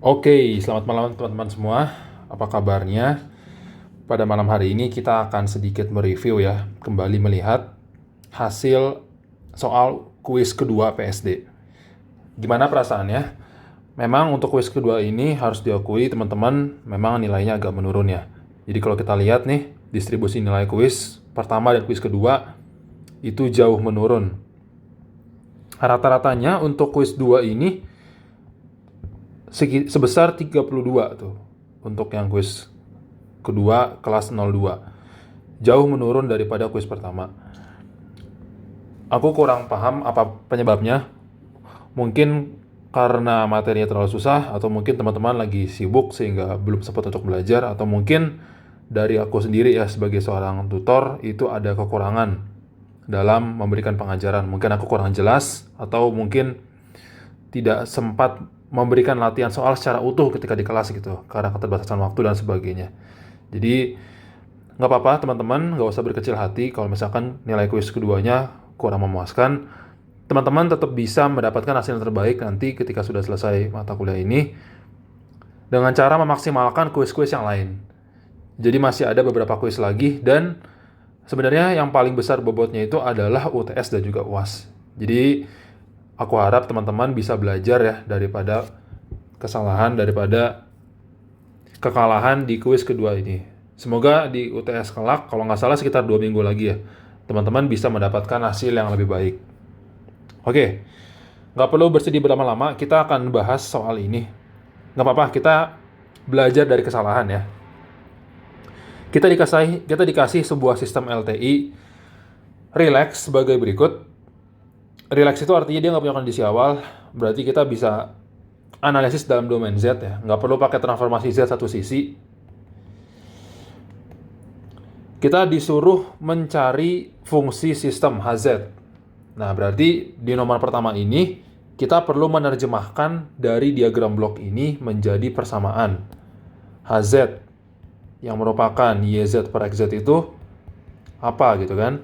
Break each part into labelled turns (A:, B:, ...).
A: Oke, selamat malam teman-teman semua. Apa kabarnya? Pada malam hari ini kita akan sedikit mereview ya, kembali melihat hasil soal kuis kedua PSD. Gimana perasaannya? Memang untuk kuis kedua ini harus diakui teman-teman, memang nilainya agak menurun ya. Jadi kalau kita lihat nih, distribusi nilai kuis pertama dan kuis kedua itu jauh menurun. Rata-ratanya untuk kuis 2 ini sebesar 32 tuh untuk yang kuis kedua kelas 02. Jauh menurun daripada kuis pertama. Aku kurang paham apa penyebabnya. Mungkin karena materinya terlalu susah, atau mungkin teman-teman lagi sibuk sehingga belum sempat untuk belajar, atau mungkin dari aku sendiri ya sebagai seorang tutor itu ada kekurangan dalam memberikan pengajaran. Mungkin aku kurang jelas, atau mungkin tidak sempat memberikan latihan soal secara utuh ketika di kelas gitu, karena keterbatasan waktu dan sebagainya. Jadi nggak apa-apa teman-teman, nggak usah berkecil hati kalau misalkan nilai kuis keduanya kurang memuaskan. Teman-teman tetap bisa mendapatkan hasil yang terbaik nanti ketika sudah selesai mata kuliah ini dengan cara memaksimalkan kuis-kuis yang lain. Jadi masih ada beberapa kuis lagi, dan sebenarnya yang paling besar bobotnya itu adalah UTS dan juga UAS. Jadi aku harap teman-teman bisa belajar ya daripada kekalahan di kuis kedua ini. Semoga di UTS kelak, kalau nggak salah sekitar 2 minggu lagi ya, teman-teman bisa mendapatkan hasil yang lebih baik. Oke, nggak perlu bersedih berlama-lama, kita akan bahas soal ini. Nggak apa-apa, kita belajar dari kesalahan ya. Kita dikasih sebuah sistem LTI relax sebagai berikut. Relax itu artinya dia nggak punya kondisi awal, berarti kita bisa analisis dalam domain Z ya, nggak perlu pakai transformasi Z satu sisi. Kita disuruh mencari fungsi sistem HZ. Nah, berarti di nomor pertama ini kita perlu menerjemahkan dari diagram blok ini menjadi persamaan. HZ yang merupakan YZ per XZ itu apa gitu kan?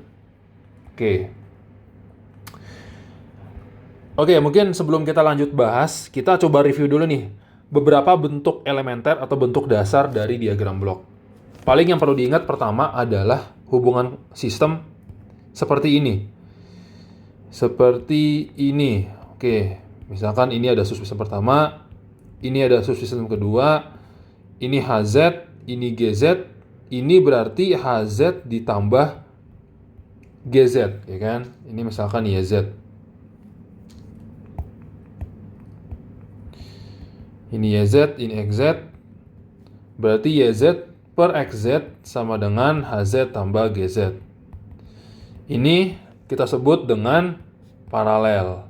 A: Oke, mungkin sebelum kita lanjut bahas, kita coba review dulu nih beberapa bentuk elementer atau bentuk dasar dari diagram blok. Paling yang perlu diingat pertama adalah hubungan sistem seperti ini. Seperti ini. Oke, misalkan ini ada subsistem pertama, ini ada subsistem kedua, ini HZ, ini GZ, ini berarti HZ ditambah GZ, ya kan? Ini misalkan YZ. Ini YZ, ini XZ. Berarti YZ per XZ sama dengan HZ tambah GZ. Ini kita sebut dengan paralel.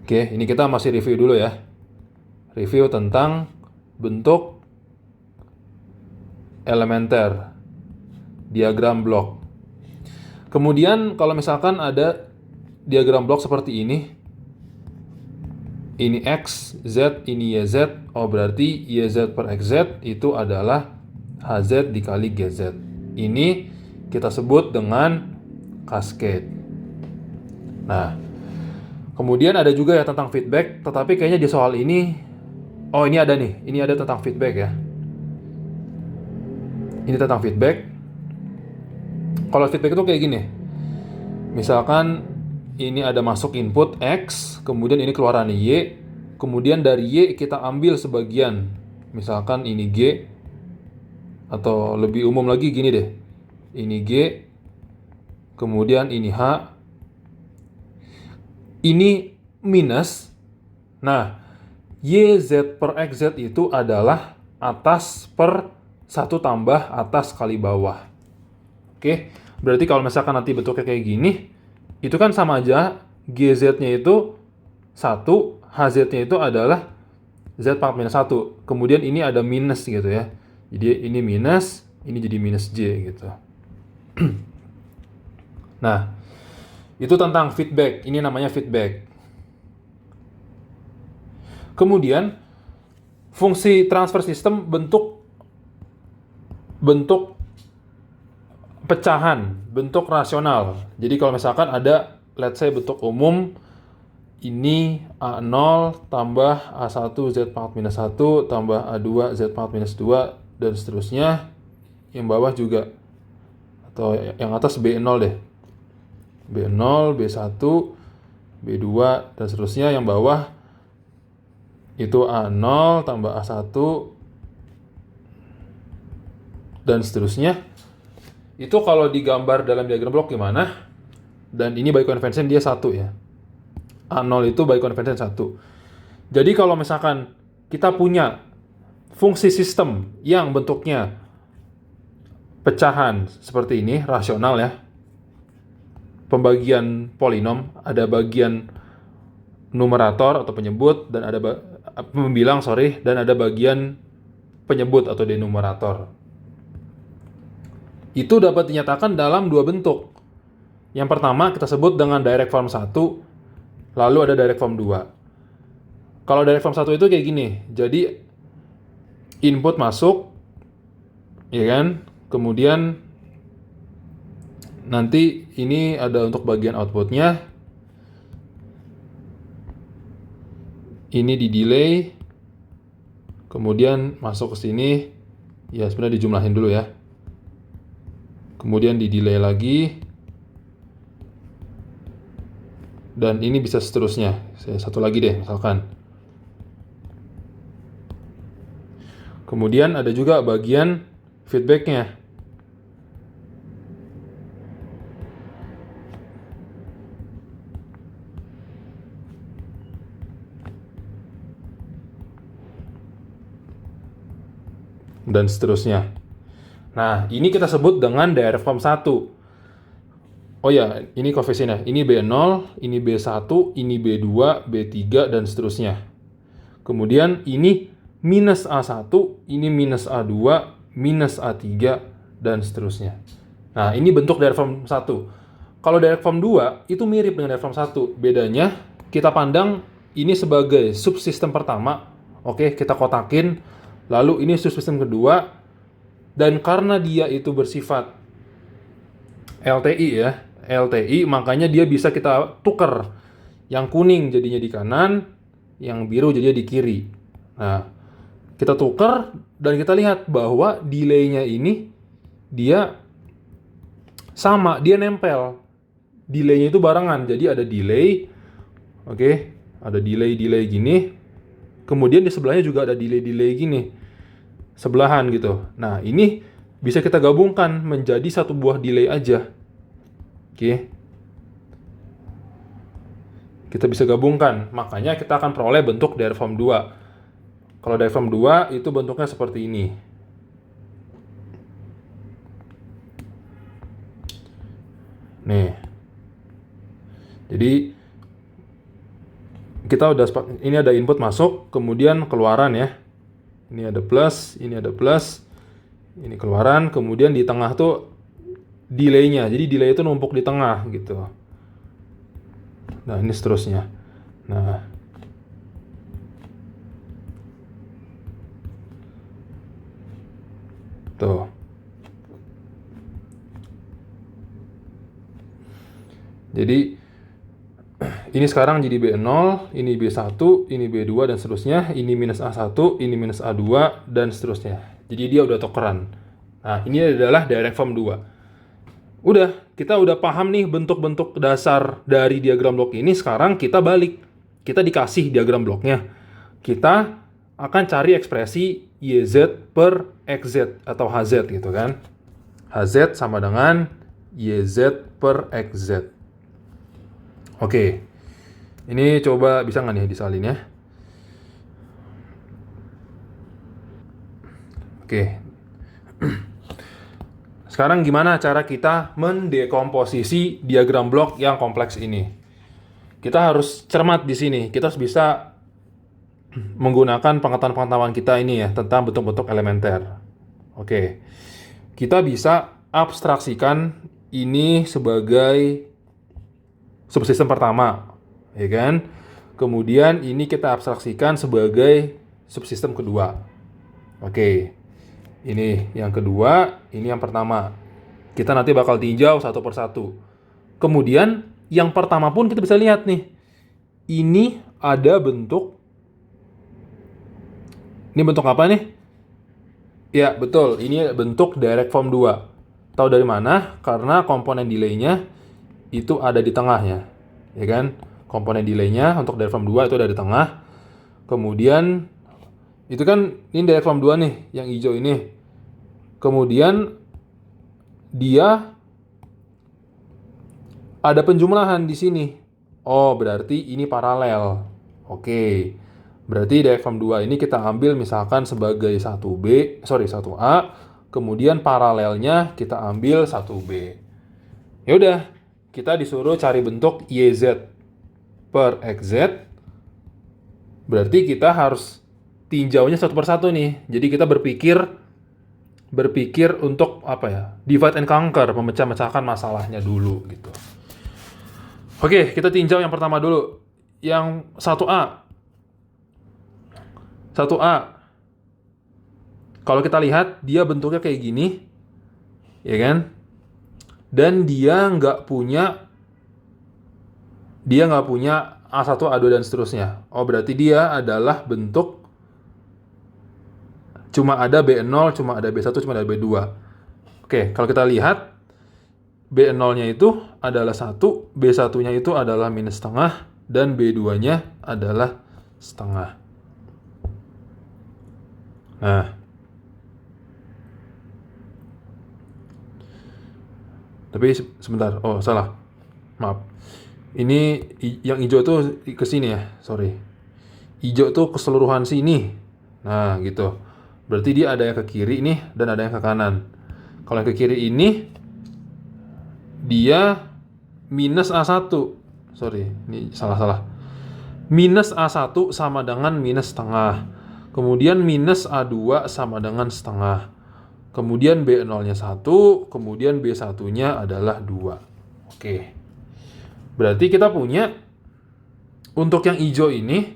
A: Oke, ini kita masih review dulu ya. Review tentang bentuk elementer diagram blok. Kemudian kalau misalkan ada diagram blok seperti ini X, Z, ini YZ, oh berarti YZ per XZ itu adalah HZ dikali GZ. Ini kita sebut dengan cascade. Nah, kemudian ada juga ya tentang feedback, tetapi kayaknya di soal ini, oh ini ada nih, ini ada tentang feedback ya. Ini tentang feedback. Kalau feedback itu kayak gini, misalkan ini ada masuk input X, kemudian ini keluaran Y, kemudian dari Y kita ambil sebagian, misalkan ini G, atau lebih umum lagi gini deh, ini G, kemudian ini H, ini minus. Nah, YZ per XZ itu adalah atas per 1 tambah atas kali bawah. Oke, berarti kalau misalkan nanti bentuknya kayak gini, itu kan sama aja GZ-nya itu 1, HZ-nya itu adalah Z pangkat minus 1. Kemudian ini ada minus gitu ya. Jadi ini minus, ini jadi minus J gitu. Nah, itu tentang feedback. Ini namanya feedback. Kemudian fungsi transfer system bentuk pecahan, bentuk rasional. Jadi kalau misalkan ada let's say bentuk umum ini A0 tambah A1 Z pangkat minus 1 tambah A2 Z pangkat minus 2 dan seterusnya. Yang bawah juga, atau yang atas B0 deh, B0, B1, B2 dan seterusnya. Yang bawah itu A0 tambah A1 dan seterusnya. Itu kalau digambar dalam diagram blok gimana? Dan ini by convention dia 1 ya. A0 itu by convention 1. Jadi kalau misalkan kita punya fungsi sistem yang bentuknya pecahan seperti ini, rasional ya, pembagian polinom, ada bagian numerator atau penyebut, dan ada pembilang, dan ada bagian penyebut atau denumerator. Itu dapat dinyatakan dalam dua bentuk. Yang pertama kita sebut dengan direct form 1, lalu ada direct form 2. Kalau direct form 1 itu kayak gini. Jadi input masuk, ya kan? Kemudian nanti ini ada untuk bagian outputnya. Ini di delay. Kemudian masuk ke sini. Ya sebenarnya dijumlahin dulu ya. Kemudian di delay lagi. Dan ini bisa seterusnya. Satu lagi deh misalkan. Kemudian ada juga bagian feedbacknya. Dan seterusnya. Nah, ini kita sebut dengan direct form 1. Oh ya, ini koefisiennya. Ini B0, ini B1, ini B2, B3, dan seterusnya. Kemudian ini minus A1, ini minus A2, minus A3, dan seterusnya. Nah, ini bentuk direct form 1. Kalau direct form 2, itu mirip dengan direct form 1. Bedanya, kita pandang ini sebagai subsistem pertama. Oke, kita kotakin. Lalu ini subsistem kedua. Dan karena dia itu bersifat LTI ya, LTI, makanya dia bisa kita tukar. Yang kuning jadinya di kanan, yang biru jadinya di kiri. Nah, kita tukar dan kita lihat bahwa delay-nya ini dia sama, dia nempel. Delay-nya itu barengan, jadi ada delay. Oke, ada delay gini. Kemudian di sebelahnya juga ada delay gini. Sebelahan gitu. Nah, ini bisa kita gabungkan menjadi satu buah delay aja. Oke. Kita bisa gabungkan. Makanya kita akan peroleh bentuk direct form 2. Kalau direct form 2 itu bentuknya seperti ini. Nih. Jadi kita udah, ini ada input masuk, kemudian keluaran ya. Ini ada plus, ini ada plus. Ini keluaran, kemudian di tengah tuh delay-nya. Jadi delay itu numpuk di tengah gitu. Nah, ini seterusnya. Nah. Tuh. Jadi ini sekarang jadi B0, ini B1, ini B2 dan seterusnya, ini minus A1, ini minus A2 dan seterusnya. Jadi dia udah tukeran. Nah, ini adalah direct form 2. Udah, kita udah paham nih bentuk-bentuk dasar dari diagram blok ini. Sekarang kita balik. Kita dikasih diagram bloknya. Kita akan cari ekspresi YZ per XZ atau HZ gitu kan. HZ sama dengan YZ per XZ. Oke. Ini coba bisa nggak nih disalin ya? Oke. Sekarang gimana cara kita mendekomposisi diagram blok yang kompleks ini? Kita harus cermat di sini. Kita harus bisa menggunakan pengetahuan-pengetahuan kita ini ya tentang bentuk-bentuk elementer. Oke. Kita bisa abstraksikan ini sebagai subsistem pertama, ya kan? Kemudian ini kita abstraksikan sebagai subsistem kedua. Oke. Ini yang kedua, ini yang pertama. Kita nanti bakal tinjau satu persatu. Kemudian yang pertama pun kita bisa lihat nih. ini ada bentuk, ini bentuk apa nih? Ya, betul. Ini bentuk direct form 2. Tahu dari mana? Karena komponen delay-nya itu ada di tengahnya. Ya kan? Komponen delay-nya untuk direct form 2 itu ada di tengah. Kemudian itu kan ini direct form 2 nih, yang hijau ini. Kemudian dia ada penjumlahan di sini. Oh, berarti ini paralel. Oke. Berarti direct form 2 ini kita ambil misalkan sebagai 1A, kemudian paralelnya kita ambil 1B. Ya udah, kita disuruh cari bentuk YZ per XZ. Berarti kita harus tinjaunya satu persatu nih. Jadi kita berpikir untuk apa ya? Divide and conquer, memecah-mecahkan masalahnya dulu gitu. Oke, kita tinjau yang pertama dulu. Yang 1A. 1A. Kalau kita lihat, dia bentuknya kayak gini. Ya kan? Dan dia nggak punya A1, A2, dan seterusnya. Oh, berarti dia adalah bentuk cuma ada B0, cuma ada B1, cuma ada B2. Oke, kalau kita lihat, B0-nya itu adalah 1, B1-nya itu adalah minus setengah, dan B2-nya adalah setengah. Nah, tapi sebentar, oh salah, maaf. Ini yang hijau tuh ke sini ya, sorry. Hijau tuh keseluruhan sini. Nah, gitu. Berarti dia ada yang ke kiri nih dan ada yang ke kanan. Kalau yang ke kiri ini dia minus A1. Sorry, ini salah. Minus A1 sama dengan minus setengah. Kemudian minus A2 sama dengan setengah. Kemudian B0-nya 1, kemudian B1-nya adalah 2. Oke. Berarti kita punya untuk yang hijau ini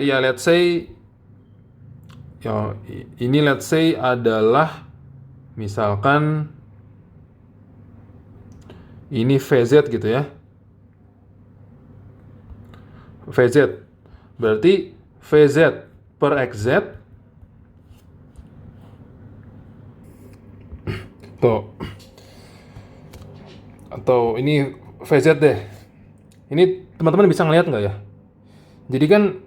A: ya let's say adalah misalkan ini VZ gitu ya. VZ. Berarti VZ per XZ atau ini VZ deh. Ini teman-teman bisa ngeliat nggak ya? Jadi kan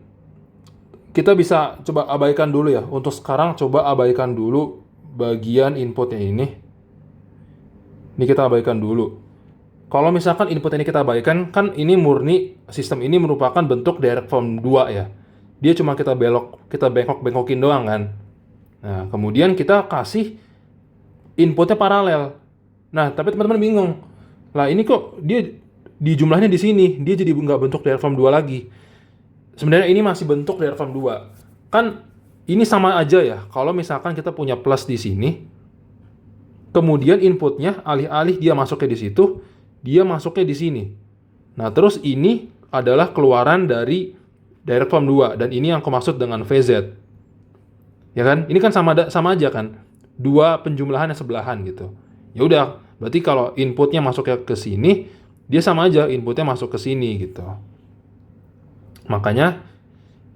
A: kita bisa coba abaikan dulu ya. Untuk sekarang coba abaikan dulu bagian inputnya ini. Ini kita abaikan dulu. Kalau misalkan input ini kita abaikan, kan ini murni sistem ini merupakan bentuk direct form 2 ya. Dia cuma kita bengkokin doang kan. Nah, kemudian kita kasih inputnya paralel. Nah, tapi teman-teman bingung. Lah ini kok dia di jumlahnya di sini, dia jadi nggak bentuk direct form 2 lagi. Sebenarnya ini masih bentuk direct form 2. Kan ini sama aja ya. Kalau misalkan kita punya plus di sini, kemudian inputnya alih-alih dia masuknya di situ, dia masuknya di sini. Nah, terus ini adalah keluaran dari direct form 2 dan ini yang aku maksud dengan VZ. Ya kan? Ini kan sama aja kan. Dua penjumlahan yang sebelahan gitu. Ya udah, berarti kalau inputnya masuknya ke sini, dia sama aja inputnya masuk ke sini gitu. Makanya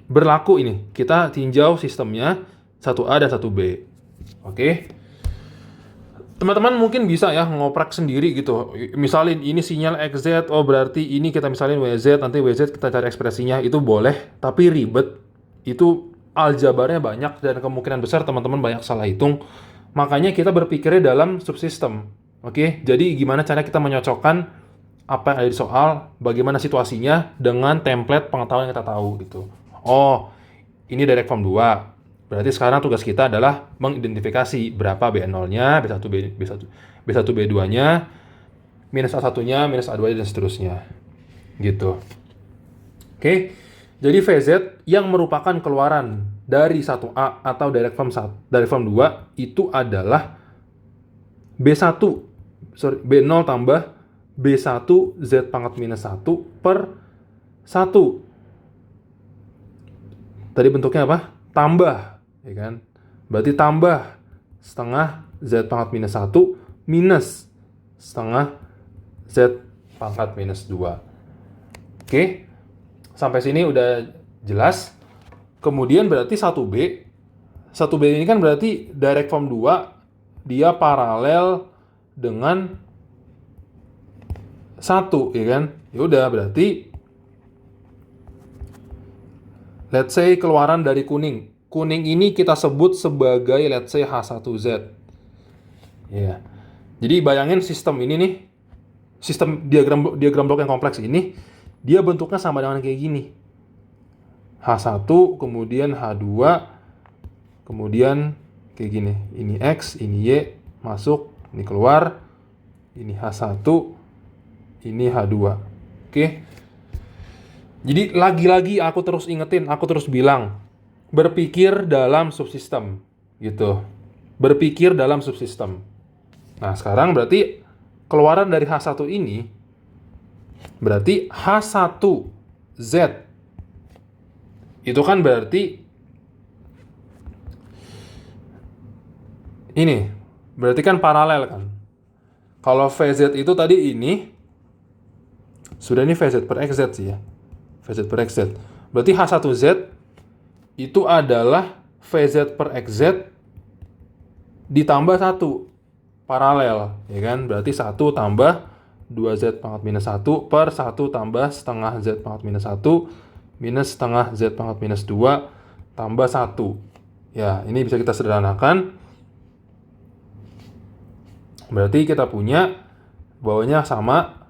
A: berlaku ini. Kita tinjau sistemnya 1A dan 1B. Oke. Teman-teman mungkin bisa ya ngoprek sendiri gitu. Misalin ini sinyal XZ, oh berarti ini kita misalin WZ, nanti WZ kita cari ekspresinya, itu boleh, tapi ribet. Itu aljabarnya banyak dan kemungkinan besar teman-teman banyak salah hitung. Makanya kita berpikirnya dalam subsistem. Oke, jadi gimana cara kita menyocokkan apa yang ada di soal, bagaimana situasinya dengan template pengetahuan yang kita tahu gitu. Oh, ini direct form 2. Berarti sekarang tugas kita adalah mengidentifikasi berapa B0-nya, B1, B2-nya, minus A1-nya, minus A2-nya, dan seterusnya. Gitu. Oke, jadi VZ yang merupakan keluaran dari 1A atau direct form 2 itu adalah B0 tambah B1 Z pangkat minus 1 per 1. Tadi bentuknya apa? Tambah, ya kan? Berarti tambah setengah Z pangkat minus 1 minus setengah Z pangkat minus 2. Oke, sampai sini udah jelas. Kemudian berarti 1B. 1B ini kan berarti direct from 2, dia paralel dengan 1, ya kan? Ya udah, berarti let's say keluaran dari kuning. Kuning ini kita sebut sebagai let's say H1Z. Ya. Jadi bayangin sistem ini nih, sistem diagram blok yang kompleks ini, dia bentuknya sama dengan kayak gini. H1, kemudian H2, kemudian kayak gini. Ini X, ini Y, masuk, ini keluar, ini H1, ini H2. Oke. Jadi lagi-lagi aku terus ingetin, aku terus bilang, berpikir dalam subsistem, gitu. Berpikir dalam subsistem. Nah, sekarang berarti keluaran dari H1 ini berarti H1Z. Itu kan berarti ini, berarti kan paralel kan. Kalau VZ itu tadi ini, sudah ini VZ per XZ sih ya. VZ per XZ. Berarti H1Z itu adalah VZ per XZ ditambah 1. Paralel, ya kan? Berarti 1 tambah 2Z pangkat minus 1 per 1 tambah setengah Z pangkat minus 1 minus setengah Z pangkat minus 2 tambah 1. Ya, ini bisa kita sederhanakan. Berarti kita punya bawahnya sama.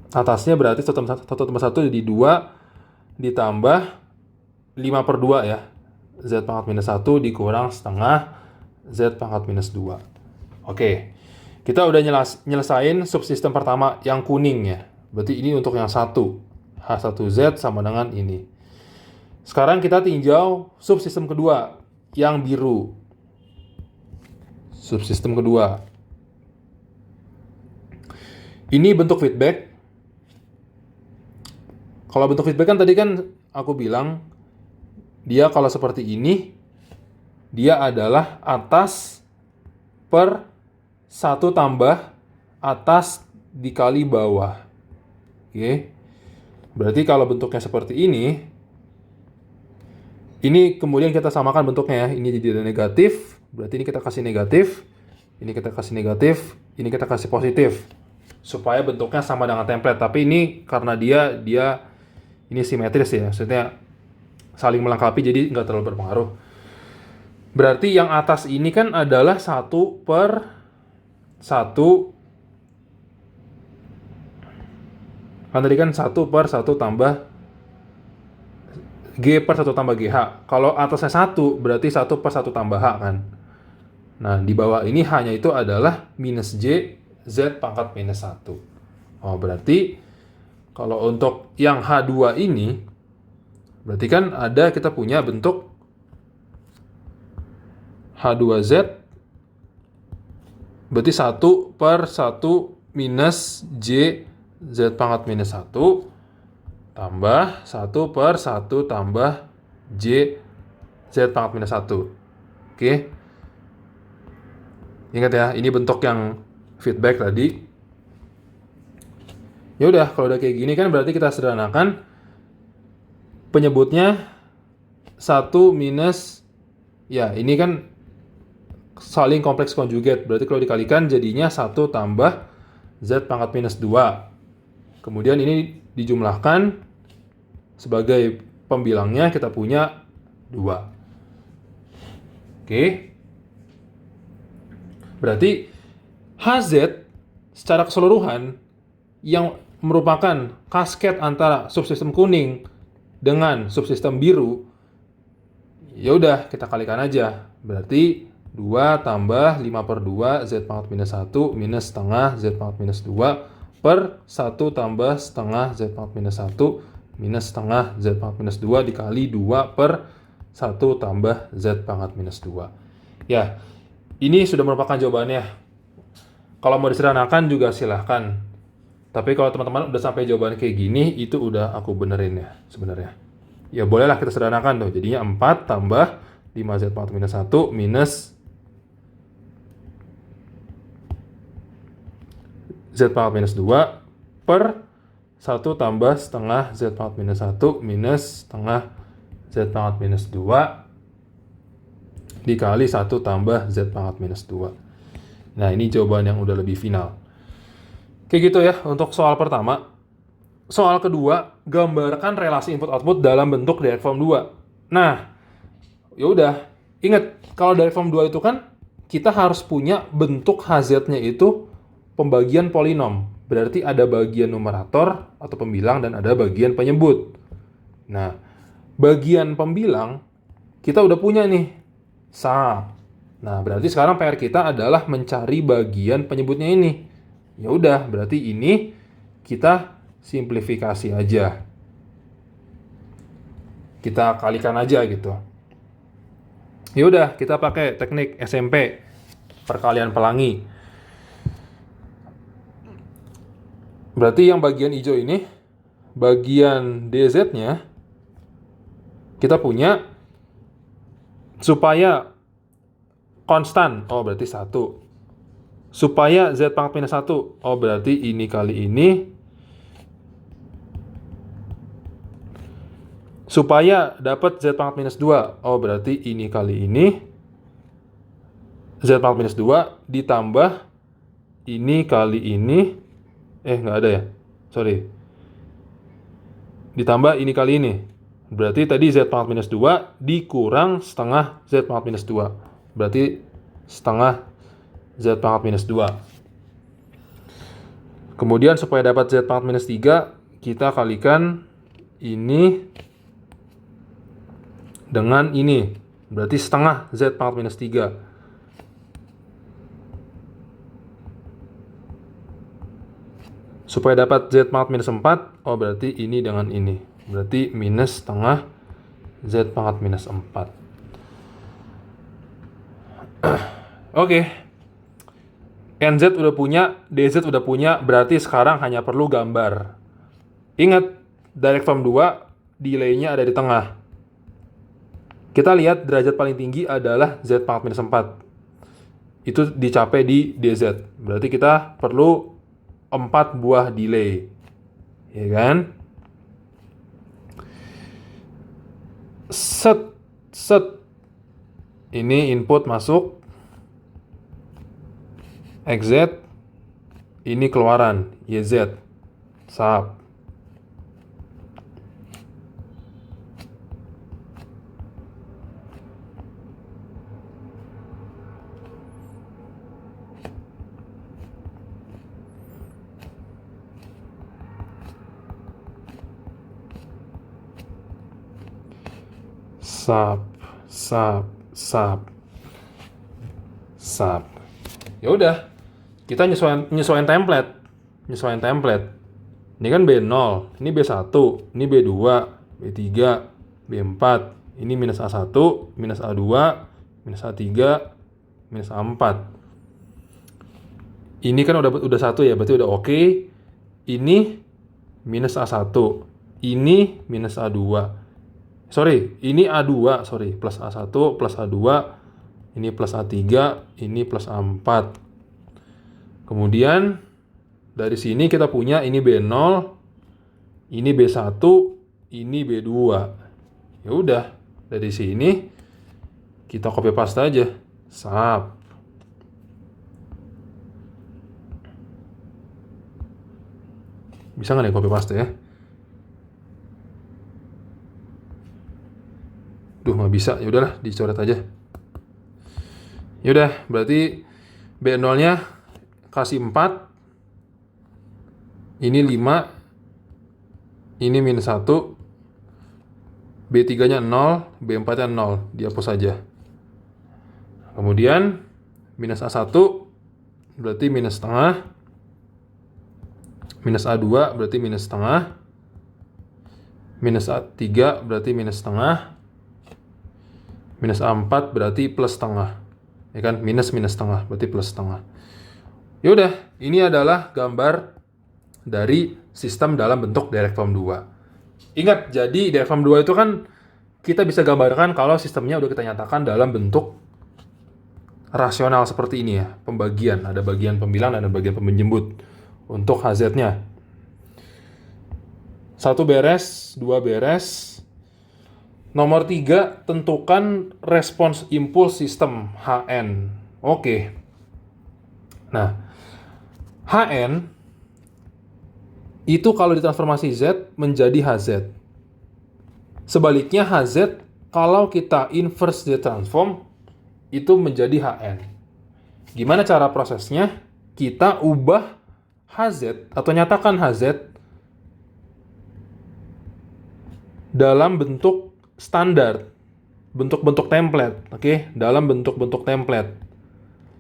A: Atasnya berarti 1 tambah 1 jadi 2 ditambah 5/2 ya. Z pangkat minus 1 dikurang setengah Z pangkat minus 2. Oke, kita udah nyelesain subsistem pertama yang kuning ya. Berarti ini untuk yang 1. H1Z sama dengan ini. Sekarang kita tinjau subsistem kedua yang biru. Subsistem kedua. Ini bentuk feedback. Kalau bentuk feedback kan tadi kan aku bilang dia kalau seperti ini, dia adalah atas per 1 tambah atas dikali bawah. Oke. Berarti kalau bentuknya seperti ini kemudian kita samakan bentuknya ya. Ini jadi negatif, berarti ini kita kasih negatif, ini kita kasih negatif, ini kita kasih positif. Supaya bentuknya sama dengan template. Tapi ini karena dia ini simetris ya. Maksudnya saling melengkapi jadi nggak terlalu berpengaruh. Berarti yang atas ini kan adalah 1 per 1. Kan tadi kan 1 per 1 tambah G per 1 tambah GH. Kalau atasnya 1 berarti 1 per 1 tambah H kan. Nah di bawah ini hanya itu adalah minus J Z pangkat minus 1. Oh berarti kalau untuk yang H2 ini berarti kan ada kita punya bentuk H2Z berarti 1 per 1 minus J Z pangkat minus 1 tambah 1 per 1 tambah J Z pangkat minus 1. Oke. Ingat ya, ini bentuk yang feedback tadi. Ya udah, kalau udah kayak gini kan berarti kita sederhanakan penyebutnya 1 minus, ya ini kan saling kompleks konjugat. Berarti kalau dikalikan jadinya 1 tambah Z pangkat minus 2. Kemudian ini dijumlahkan sebagai pembilangnya kita punya 2. Oke. Berarti HZ secara keseluruhan yang merupakan kasket antara subsistem kuning dengan subsistem biru, ya udah kita kalikan aja. Berarti 2 tambah 5/2 Z pangkat minus 1 minus setengah Z pangkat minus 2 per 1 tambah setengah Z pangkat minus 1 minus setengah Z pangkat minus 2 dikali 2 per 1 tambah Z pangkat minus 2. Ya, ini sudah merupakan jawabannya. Kalau mau disederhanakan juga silahkan. Tapi kalau teman-teman udah sampai jawaban kayak gini, itu udah aku benerin ya sebenarnya. Ya bolehlah kita sederhanakan tuh. Jadinya 4 tambah 5Z pangkat minus 1 minus Z pangkat minus 2 per 1 tambah setengah Z pangkat minus 1 minus setengah Z pangkat minus 2 dikali 1 tambah Z pangkat minus 2. Nah, ini jawaban yang udah lebih final. Kayak gitu ya untuk soal pertama. Soal kedua, gambarkan relasi input-output dalam bentuk direct form 2. Nah, ya udah, ingat kalau direct form 2 itu kan kita harus punya bentuk HZ-nya itu pembagian polinom. Berarti ada bagian numerator atau pembilang dan ada bagian penyebut. Nah, bagian pembilang kita udah punya nih, sub. Nah, berarti sekarang PR kita adalah mencari bagian penyebutnya ini. Ya udah, berarti ini kita simplifikasi aja. Kita kalikan aja gitu. Ya udah, kita pakai teknik SMP, perkalian pelangi. Berarti yang bagian hijau ini, bagian DZ-nya kita punya supaya konstan, oh berarti 1. Supaya Z pangkat minus 1, oh berarti ini kali ini. Supaya dapat Z pangkat minus 2, oh berarti ini kali ini. Z pangkat minus 2 ditambah ini kali ini. Nggak ada ya? Sorry. Ditambah ini kali ini. Berarti tadi Z pangkat minus 2 dikurang setengah Z pangkat minus 2. Berarti setengah Z pangkat minus 2. Kemudian supaya dapat Z pangkat minus 3, kita kalikan ini dengan ini. Berarti setengah Z pangkat minus 3. Supaya dapat Z pangkat minus 4, oh berarti ini dengan ini. Berarti minus setengah Z pangkat minus 4. Oke. NZ udah punya, DZ udah punya, berarti sekarang hanya perlu gambar. Ingat, direct form 2, delay-nya ada di tengah. Kita lihat derajat paling tinggi adalah Z pangkat minus 4. Itu dicapai di DZ. Berarti kita perlu 4 buah delay. Ya kan? Set. Ini input masuk. XZ. Ini keluaran. YZ. Sub. Sub. Ya udah, kita nyesuaiin template. Ini kan B0, ini B1, ini B2, B3, B4, ini minus A1, minus A2, minus A3, minus A4. Ini kan udah 1 ya, berarti udah oke. Ini minus A1, ini minus A2. Ini A2, plus A1, plus A2, ini plus A3, ini plus A4. Kemudian dari sini kita punya ini B0, ini B1, ini B2. Ya udah, dari sini kita copy paste aja. Sub. Bisa nggak nih copy paste ya? Duh, nggak bisa. Ya udahlah, dicoret aja. Ya udah, berarti B0-nya kasih 4. Ini 5. Ini minus 1. B3-nya 0, B4-nya 0. Dihapus saja. Kemudian minus A1 berarti minus setengah. Minus A2 berarti minus setengah. Minus A3 berarti minus setengah. Minus A4 berarti plus setengah. Ya kan, minus setengah berarti plus setengah. Ya udah, ini adalah gambar dari sistem dalam bentuk direct form 2. Ingat, jadi direct form 2 itu kan kita bisa gambarkan kalau sistemnya udah kita nyatakan dalam bentuk rasional seperti ini ya, pembagian, ada bagian pembilang dan ada bagian penyebut. untuk HZ-nya. 1 beres, 2 beres. Nomor 3, tentukan respons impuls sistem HN. Oke. Nah, HN itu kalau ditransformasi Z menjadi HZ. Sebaliknya HZ kalau kita inverse Z transform itu menjadi HN. Gimana cara prosesnya? Kita ubah HZ atau nyatakan HZ dalam bentuk standar, bentuk-bentuk template, oke? Dalam bentuk-bentuk template.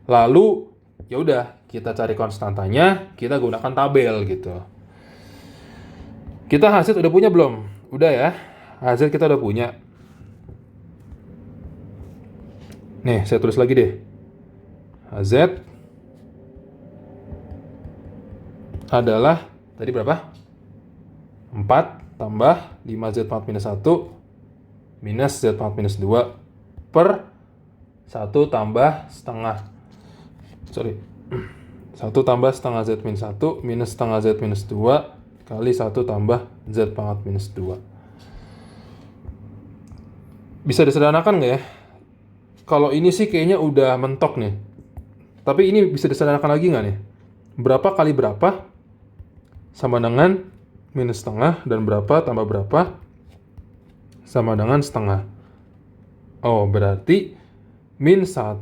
A: Lalu ya udah, kita cari konstantanya, kita gunakan tabel gitu. Kita HZ udah punya belum? Udah ya. HZ kita udah punya. Nih, saya tulis lagi deh. HZ adalah tadi berapa? 4 tambah 5Z pangkat minus 1 minus Z pangkat minus 2 per 1 tambah setengah. 1 tambah setengah Z minus 1 minus setengah Z minus 2 kali 1 tambah Z pangkat minus 2. Bisa disederhanakan nggak ya? Kalau ini sih kayaknya udah mentok nih. Tapi ini bisa disederhanakan lagi nggak nih? Berapa kali berapa sama dengan minus setengah, dan berapa tambah berapa sama dengan setengah. Oh, berarti min 1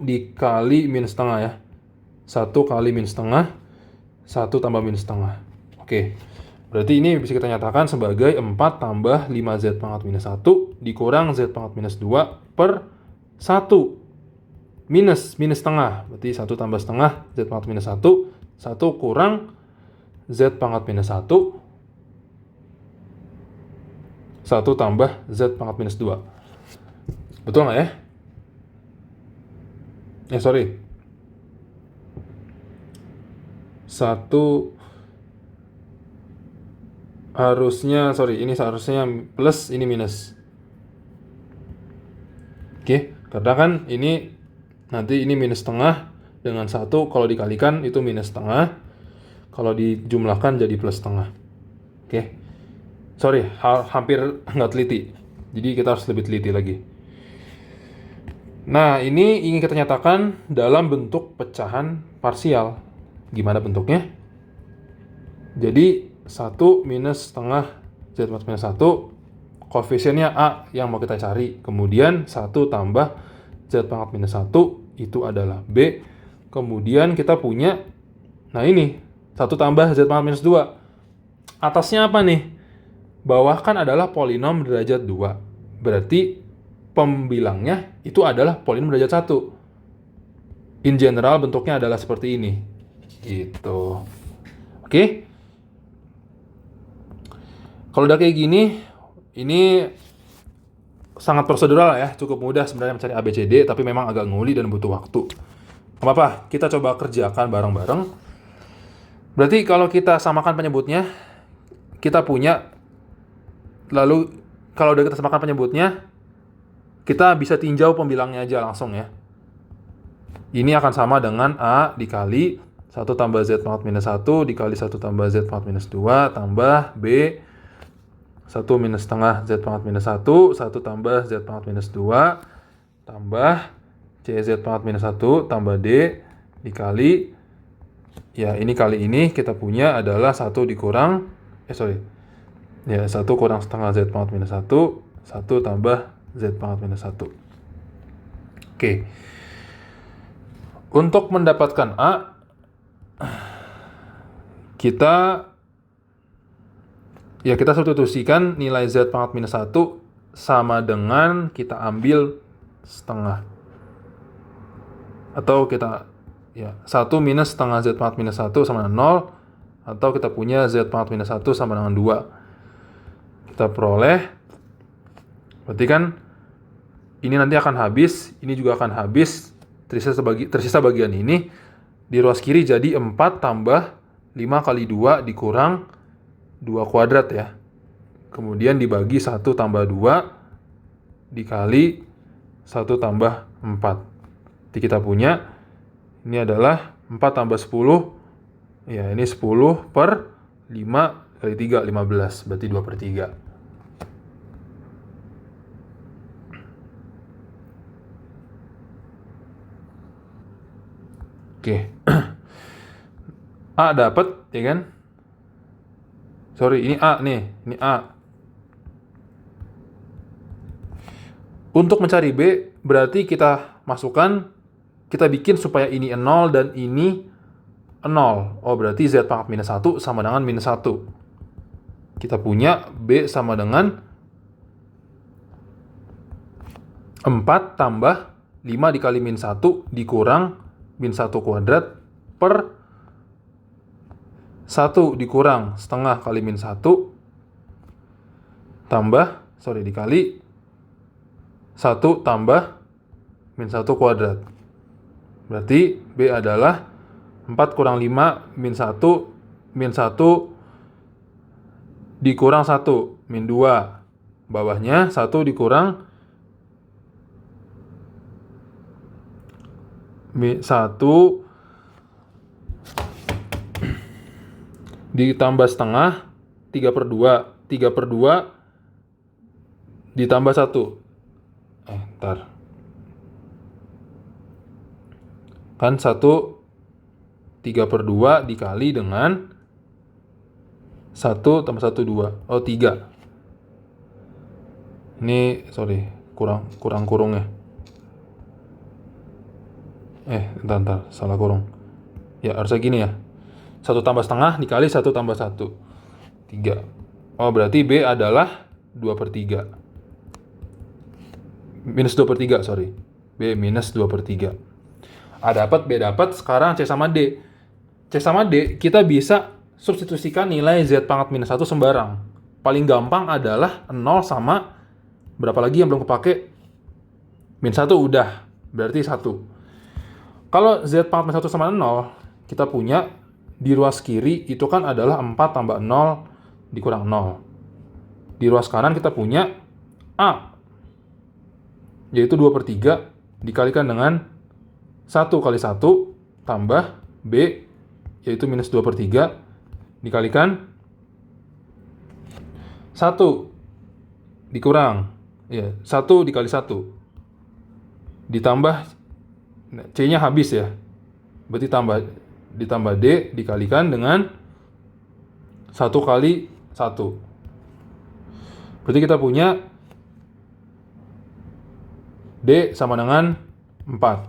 A: dikali min setengah ya. 1 kali min setengah, 1 tambah min setengah. Oke, berarti ini bisa kita nyatakan sebagai 4 tambah 5Z pangkat minus 1 dikurang Z pangkat minus 2 per 1 minus setengah. Berarti 1 tambah setengah Z pangkat minus 1, 1 kurang Z pangkat minus 1, 1 tambah Z pangkat minus 2. Betul nggak ya? Sorry. 1 harusnya, ini seharusnya plus, ini minus. Oke, karena kan ini nanti ini minus setengah dengan 1 kalau dikalikan itu minus setengah. Kalau dijumlahkan jadi plus setengah. Oke. Hampir nggak teliti. Jadi kita harus lebih teliti lagi. Nah, ini ingin kita nyatakan dalam bentuk pecahan parsial. Gimana bentuknya? Jadi 1 minus setengah Z minus 1, koefisiennya A yang mau kita cari. Kemudian 1 tambah Z pangkat minus 1, itu adalah B. Kemudian kita punya, nah ini, 1 tambah Z pangkat minus 2. Atasnya apa nih? Bawah kan adalah polinom derajat 2. Berarti pembilangnya itu adalah polinom derajat 1. In general bentuknya adalah seperti ini. Gitu. Oke? Kalau udah kayak gini, ini sangat prosedural ya. Cukup mudah sebenarnya mencari ABCD, tapi memang agak nguli dan butuh waktu. Apa-apa, kita coba kerjakan bareng-bareng. Berarti kalau kita samakan penyebutnya, kita punya, lalu kalau udah kita samakan penyebutnya, kita bisa tinjau pembilangnya aja langsung ya. Ini akan sama dengan A dikali 1 tambah Z pangkat minus 1 dikali 1 tambah Z pangkat minus 2 tambah B 1 minus setengah Z pangkat minus 1, 1 tambah Z pangkat minus 2 tambah CZ pangkat minus 1 tambah D dikali, ya ini kali ini kita punya adalah 1 dikurang, 1 kurang setengah Z pangkat minus 1, 1 tambah Z pangkat minus 1. Oke. Untuk mendapatkan A, kita substitusikan nilai Z pangkat minus 1 sama dengan kita ambil setengah. Atau kita 1 minus setengah Z pangkat minus 1 sama dengan 0, atau kita punya Z pangkat minus 1 sama dengan 2. Kita peroleh, berarti kan ini nanti akan habis, ini juga akan habis, tersisa bagian ini, di ruas kiri jadi 4 tambah 5 kali 2 dikurang 2 kuadrat ya. Kemudian dibagi 1 tambah 2 dikali 1 tambah 4. Jadi kita punya, ini adalah 4 tambah 10. Ya, ini 10 per 5 kali 3, 15. Berarti 2/3. Oke. A dapat, ya kan? Sorry, ini A nih. Ini A. Untuk mencari B, berarti kita masukkan, kita bikin supaya ini 0 dan ini 0. Oh, berarti Z pangkat minus 1 sama dengan minus 1. Kita punya B sama dengan 4 tambah 5 dikali min 1 dikurang min 1 kuadrat per 1 dikurang setengah kali min 1 dikali 1 tambah min 1 kuadrat. Berarti B adalah 4 kurang 5 min 1 dikurang 1 min 2. Bawahnya 1 dikurang 1 ditambah setengah 3/2. 3/2 ditambah 1. Ntar. Kan 1 3/2 dikali dengan 1 tambah 1 2. Oh, 3. Ini sorry, kurang kurungnya. Entar, salah kurung. Ya, harusnya gini ya. 1 tambah setengah dikali 1 tambah 1. 3. Oh, berarti B adalah 2/3. Minus 2/3, sorry. B minus 2/3. A dapat, B dapat. Sekarang C sama D. C sama D, kita bisa substitusikan nilai Z pangkat minus 1 sembarang. Paling gampang adalah 0 sama berapa lagi yang belum kepake? Min 1 udah, berarti 1. Kalau Z pangkat minus 1 sama 0, kita punya di ruas kiri itu kan adalah 4 tambah 0 dikurang 0. Di ruas kanan kita punya A, yaitu 2/3 dikalikan dengan 1 kali 1 tambah B, yaitu minus 2/3 dikalikan 1 dikurang 1 dikali 1 ditambah C-nya habis ya, berarti ditambah D dikalikan dengan 1 kali 1. Berarti kita punya D sama dengan 4.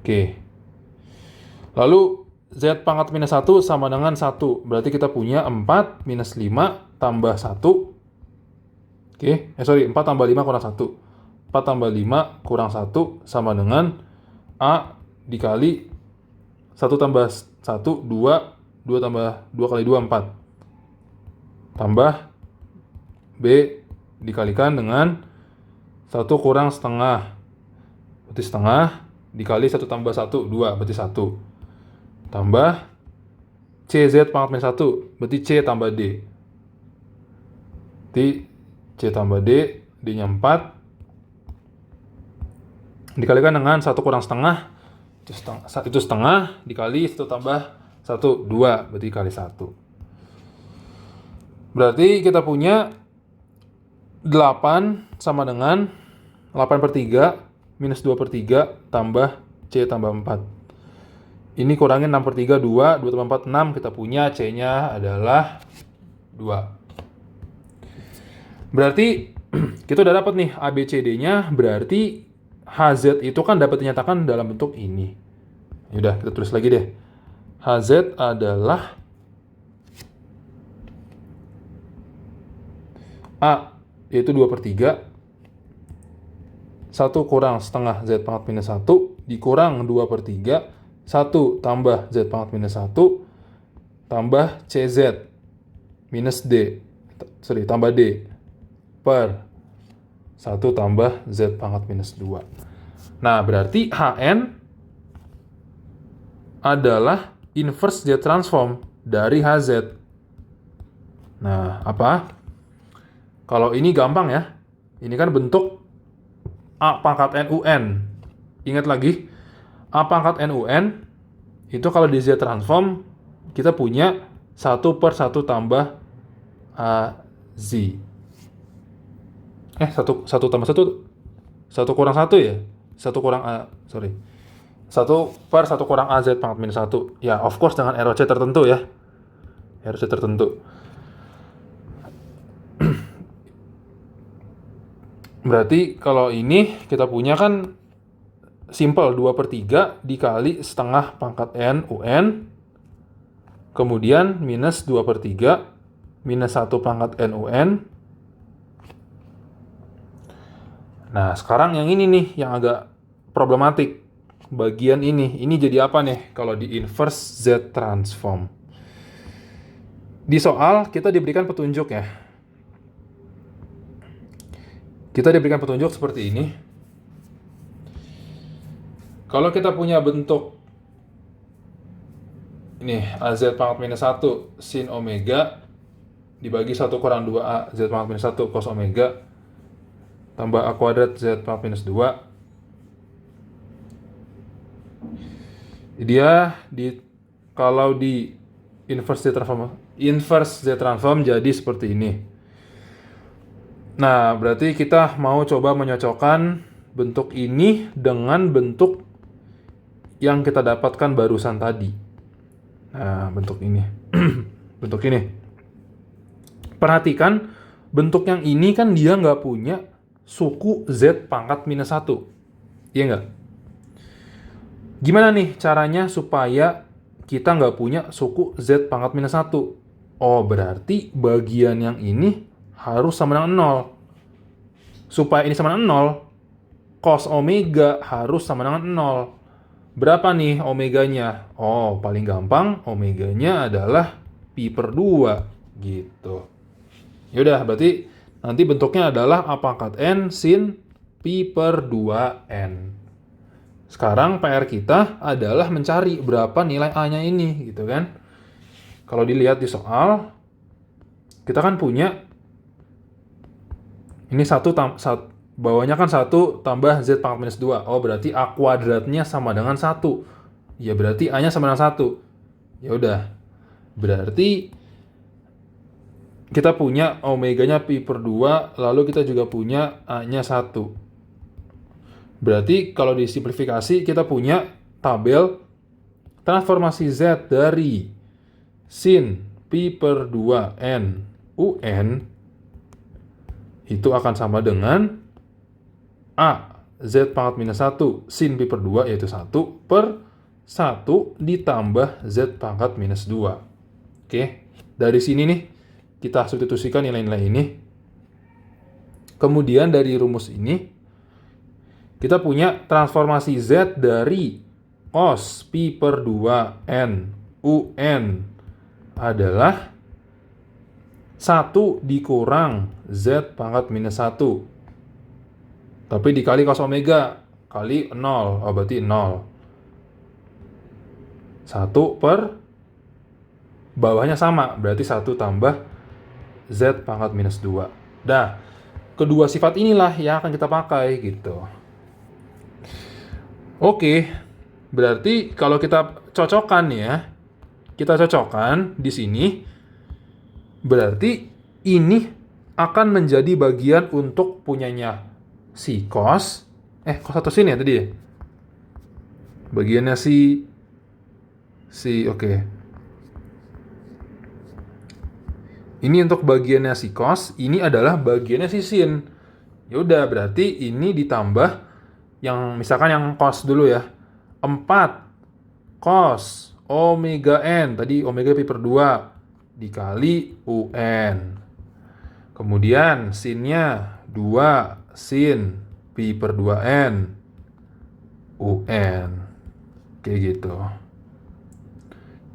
A: Oke. Lalu Z pangkat minus 1 sama dengan 1. Berarti kita punya 4 minus 5 tambah 1. Oke. 4 tambah 5 kurang 1. 4 tambah 5 kurang 1 sama dengan A dikali 1 tambah 1, 2. 2 tambah 2 kali 2, 4. Tambah B dikalikan dengan 1 kurang setengah. Berarti setengah dikali 1 tambah 1, 2. Berarti 1. Tambah CZ pangkat minus 1. Berarti C tambah D. Berarti C tambah D. D-nya 4. Dikalikan dengan 1 kurang setengah. Itu setengah dikali 1 tambah 1, 2. Berarti kali 1. Berarti kita punya 8 sama dengan 8/3 minus 2/3 tambah C tambah 4. Ini kurangin 6/3, 2. 2 tambah 4, 6. Kita punya C-nya adalah 2. Berarti kita udah dapat nih A, B, C, D-nya. Berarti HZ itu kan dapat dinyatakan dalam bentuk ini. Yaudah, kita tulis lagi deh. HZ adalah A, yaitu 2/3. 1 kurang setengah Z pangkat minus 1 dikurang 2/3. 1 tambah Z pangkat minus 1 tambah CZ minus D. Tambah D per 1 tambah Z pangkat minus 2. Nah, berarti HN adalah inverse Z transform dari HZ. Nah, apa? Kalau ini gampang ya. Ini kan bentuk A pangkat NUN. Ingat lagi, A pangkat NUN Itu kalau di Z transform, kita punya 1/1 tambah AZ. 1 tambah 1, 1 kurang 1 ya? 1 kurang A, sorry. 1/1 kurang AZ pangkat minus 1. Ya, of course dengan ROC tertentu ya. ROC tertentu. Berarti kalau ini kita punya kan simple 2/3 dikali setengah pangkat N UN, kemudian minus 2/3 minus 1 pangkat N UN. Nah, sekarang yang ini nih yang agak problematik. Bagian ini jadi apa nih kalau di inverse Z transform? Di soal kita diberikan petunjuk ya. Kita diberikan petunjuk seperti ini. Kalau kita punya bentuk ini AZ pangkat minus 1 sin omega dibagi 1 kurang 2A Z pangkat minus 1 cos omega tambah A kuadrat Z pangkat minus 2. Dia kalau di inverse Z transform jadi seperti ini. Nah, berarti kita mau coba menyocokkan bentuk ini dengan bentuk yang kita dapatkan barusan tadi. Nah, bentuk ini. Bentuk ini. Perhatikan, bentuk yang ini kan dia nggak punya suku Z pangkat minus 1. Iya nggak? Gimana nih caranya supaya kita nggak punya suku Z pangkat minus 1? Oh, berarti bagian yang ini harus sama dengan 0. Supaya ini sama dengan 0, cos omega harus sama dengan 0. Berapa nih omeganya? Oh, paling gampang omeganya adalah pi/2 gitu. Yaudah, berarti nanti bentuknya adalah A pangkat N sin pi/2N. Sekarang PR kita adalah mencari berapa nilai A-nya ini, gitu kan. Kalau dilihat di soal, kita kan punya ini bawahnya kan 1 tambah Z pangkat minus 2. Oh, berarti A kuadratnya sama dengan 1. Ya, berarti A-nya sama dengan 1. Ya udah. Berarti kita punya omeganya pi/2, lalu kita juga punya A-nya 1. Berarti kalau disimplifikasi kita punya tabel transformasi Z dari sin pi/2N UN itu akan sama dengan A Z pangkat minus 1 sin pi/2 yaitu 1/1 ditambah Z pangkat minus 2. Oke, dari sini nih kita substitusikan nilai-nilai ini. Kemudian dari rumus ini kita punya transformasi Z dari cos pi/2N UN adalah 1 dikurang Z pangkat minus 1. Tapi dikali cos omega, kali 0. Oh, berarti 0. 1 per bawahnya sama, berarti 1 tambah Z pangkat minus 2. Nah, kedua sifat inilah yang akan kita pakai gitu. Oke, berarti kalau kita cocokkan ya, kita cocokkan di sini, berarti ini akan menjadi bagian untuk punyanya si cos. Cos atau sin ya tadi ya? Bagiannya si oke. Ini untuk bagiannya si cos, ini adalah bagiannya si sin. Ya udah, berarti ini ditambah yang misalkan yang cos dulu ya. 4 cos omega n, tadi omega pi/2 dikali UN. Kemudian sinnya 2 sin pi/2N UN. Kayak gitu.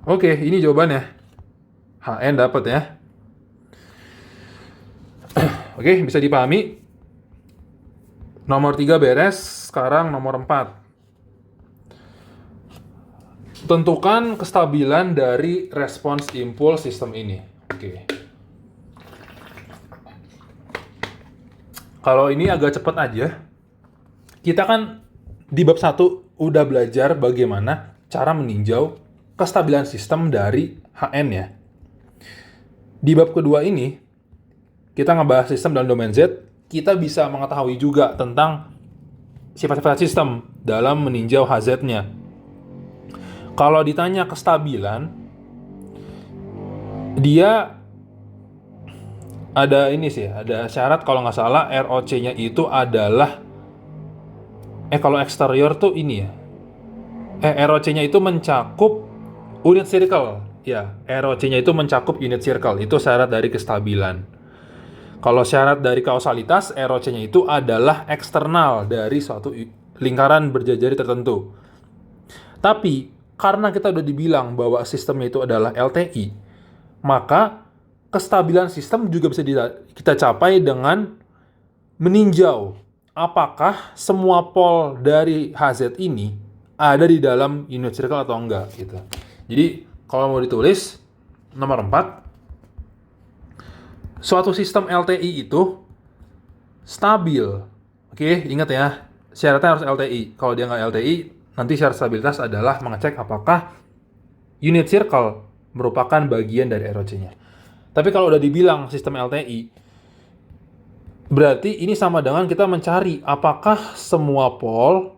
A: Oke, ini jawabannya. HN dapat ya. Oke, bisa dipahami. Nomor 3 beres, sekarang nomor 4. Tentukan kestabilan dari respons impuls sistem ini. Oke. Kalau ini agak cepat aja. Kita kan di bab 1 udah belajar bagaimana cara meninjau kestabilan sistem dari HN ya. Di bab kedua ini, kita ngebahas sistem dalam domain Z, kita bisa mengetahui juga tentang sifat-sifat sistem dalam meninjau HZ-nya. Kalau ditanya kestabilan, dia ada ini sih, ada syarat kalau nggak salah ROC-nya itu adalah kalau eksterior tuh ini ya. ROC-nya itu mencakup unit circle. Ya, ROC-nya itu mencakup unit circle. Itu syarat dari kestabilan. Kalau syarat dari kausalitas, ROC-nya itu adalah eksternal dari suatu lingkaran berjari tertentu. Tapi, karena kita udah dibilang bahwa sistemnya itu adalah LTI, maka kestabilan sistem juga bisa kita capai dengan meninjau apakah semua pol dari HZ ini ada di dalam unit circle atau enggak gitu. Jadi kalau mau ditulis nomor 4, suatu sistem LTI itu stabil. Oke, ingat ya, syaratnya harus LTI. Kalau dia nggak LTI, nanti syarat stabilitas adalah mengecek apakah unit circle merupakan bagian dari ROC-nya. Tapi kalau udah dibilang sistem LTI, berarti ini sama dengan kita mencari apakah semua pol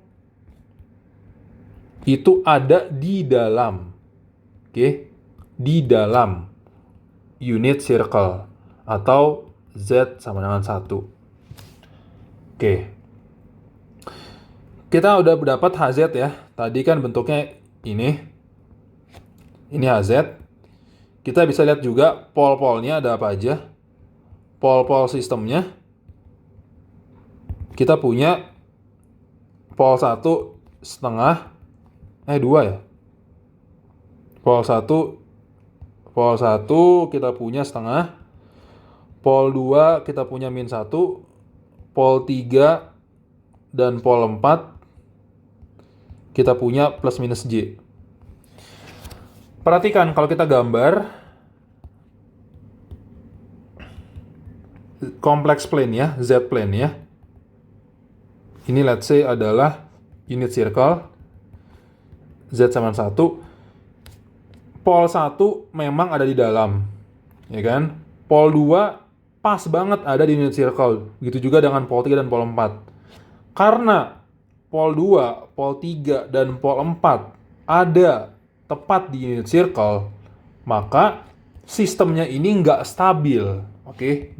A: itu ada di dalam, di dalam unit circle atau Z sama dengan 1. Kita udah dapat HZ ya. Tadi kan bentuknya ini HZ. Kita bisa lihat juga pol-polnya ada apa aja. Pol-pol sistemnya. Kita punya pol 1 setengah, 2 ya. Pol 1 kita punya setengah. Pol 2 kita punya min 1. Pol 3 dan pol 4 kita punya plus minus J. Perhatikan kalau kita gambar kompleks plane ya, Z plane ya. Ini let's say adalah unit circle Z sama 1. Pol 1 memang ada di dalam, ya kan? Pol 2 pas banget ada di unit circle. Begitu juga dengan pol 3 dan pol 4. Karena pol 2, pol 3, dan pol 4 ada tepat di unit circle, maka sistemnya ini nggak stabil.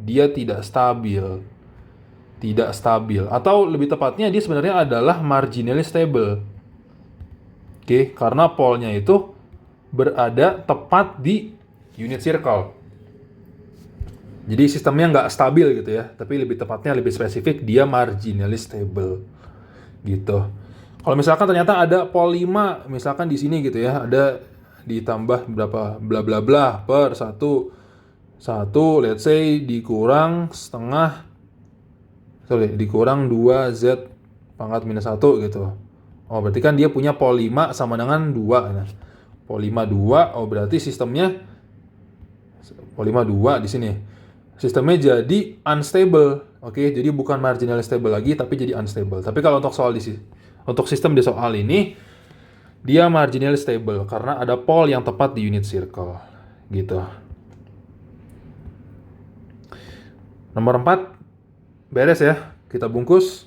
A: Dia tidak stabil. Tidak stabil. Atau lebih tepatnya dia sebenarnya adalah marginally stable. Karena polnya itu berada tepat di unit circle. Jadi sistemnya nggak stabil gitu ya, tapi lebih tepatnya, lebih spesifik, dia marginally stable gitu. Kalau misalkan ternyata ada pol 5, misalkan di sini gitu ya, ada ditambah berapa bla bla bla per 1, let's say dikurang setengah, dikurang 2Z pangkat minus 1 gitu. Oh, berarti kan dia punya pol 5 sama dengan 2. Nah, pol 5 2, oh berarti sistemnya pol 5 2 di sini. Sistemnya jadi unstable. Jadi bukan marginally stable lagi, tapi jadi unstable. Tapi kalau untuk sistem di soal ini, dia marginally stable karena ada pol yang tepat di unit circle gitu. Nomor 4 beres ya, kita bungkus.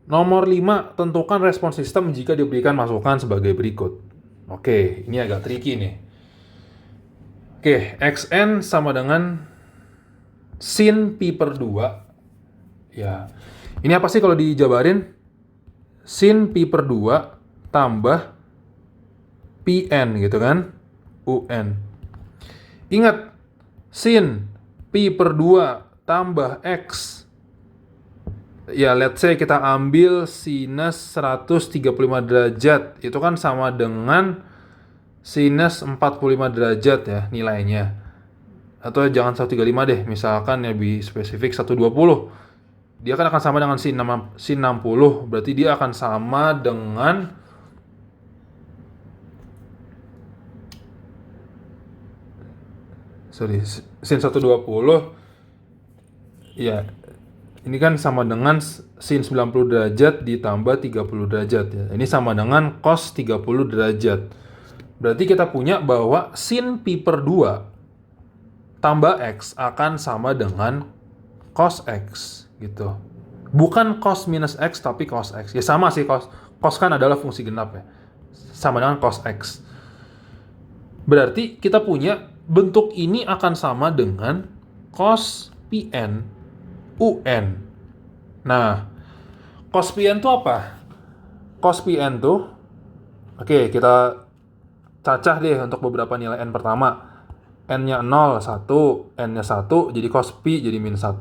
A: Nomor 5, tentukan respons sistem jika diberikan masukan sebagai berikut. Ini agak tricky nih. Xn sama dengan sin pi per 2. Ya, ini apa sih kalau dijabarin? Sin pi per 2 tambah Pn gitu kan, Un. Ingat, sin pi per 2 tambah X, ya let's say kita ambil sinus 135 derajat, itu kan sama dengan sinus 45 derajat ya nilainya. Atau jangan 135 deh, misalkan lebih spesifik 120. Dia kan akan sama dengan sin 60, berarti dia akan sama dengan sin 120. Ya, ini kan sama dengan sin 90 derajat ditambah 30 derajat ya. Ini sama dengan cos 30 derajat. Berarti kita punya bahwa sin pi per 2 tambah X akan sama dengan cos X gitu. Bukan cos minus X tapi cos X. Ya sama sih, cos kan adalah fungsi genap ya. Sama dengan cos X. Berarti kita punya bentuk ini akan sama dengan cos Pn UN. Nah, cos Pn itu apa? Cos Pn tuh, oke, kita cacah deh untuk beberapa nilai n pertama. N-nya 0, 1, N-nya 1, jadi cos pi jadi min 1,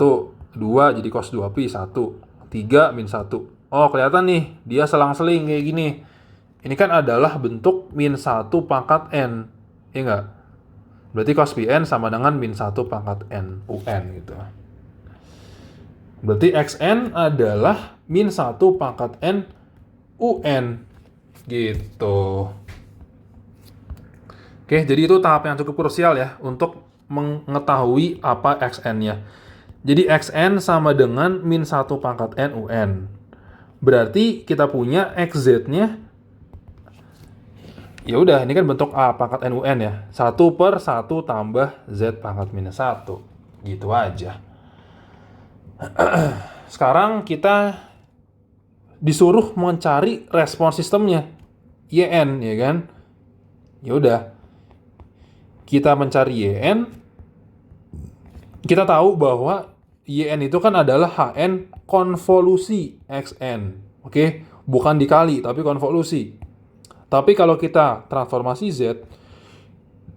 A: 2 jadi cos 2 pi 1, 3 min 1. Oh, kelihatan nih, dia selang-seling kayak gini. Ini kan adalah bentuk min 1 pangkat N. Iya nggak? Berarti cos Pn sama dengan min 1 pangkat N, UN gitu. Berarti Xn adalah min 1 pangkat N, UN. Gitu. Oke, jadi itu tahap yang cukup krusial ya untuk mengetahui apa Xn-nya. Jadi Xn sama dengan min 1 pangkat N UN. Berarti kita punya Xz-nya, ya udah, ini kan bentuk A pangkat N UN ya. 1 per 1 tambah Z pangkat minus 1. Gitu aja. Sekarang kita disuruh mencari respon sistemnya. YN, ya kan? Ya udah. Kita mencari YN, kita tahu bahwa YN itu kan adalah HN konvolusi XN. Oke, bukan dikali, tapi konvolusi. Tapi kalau kita transformasi Z,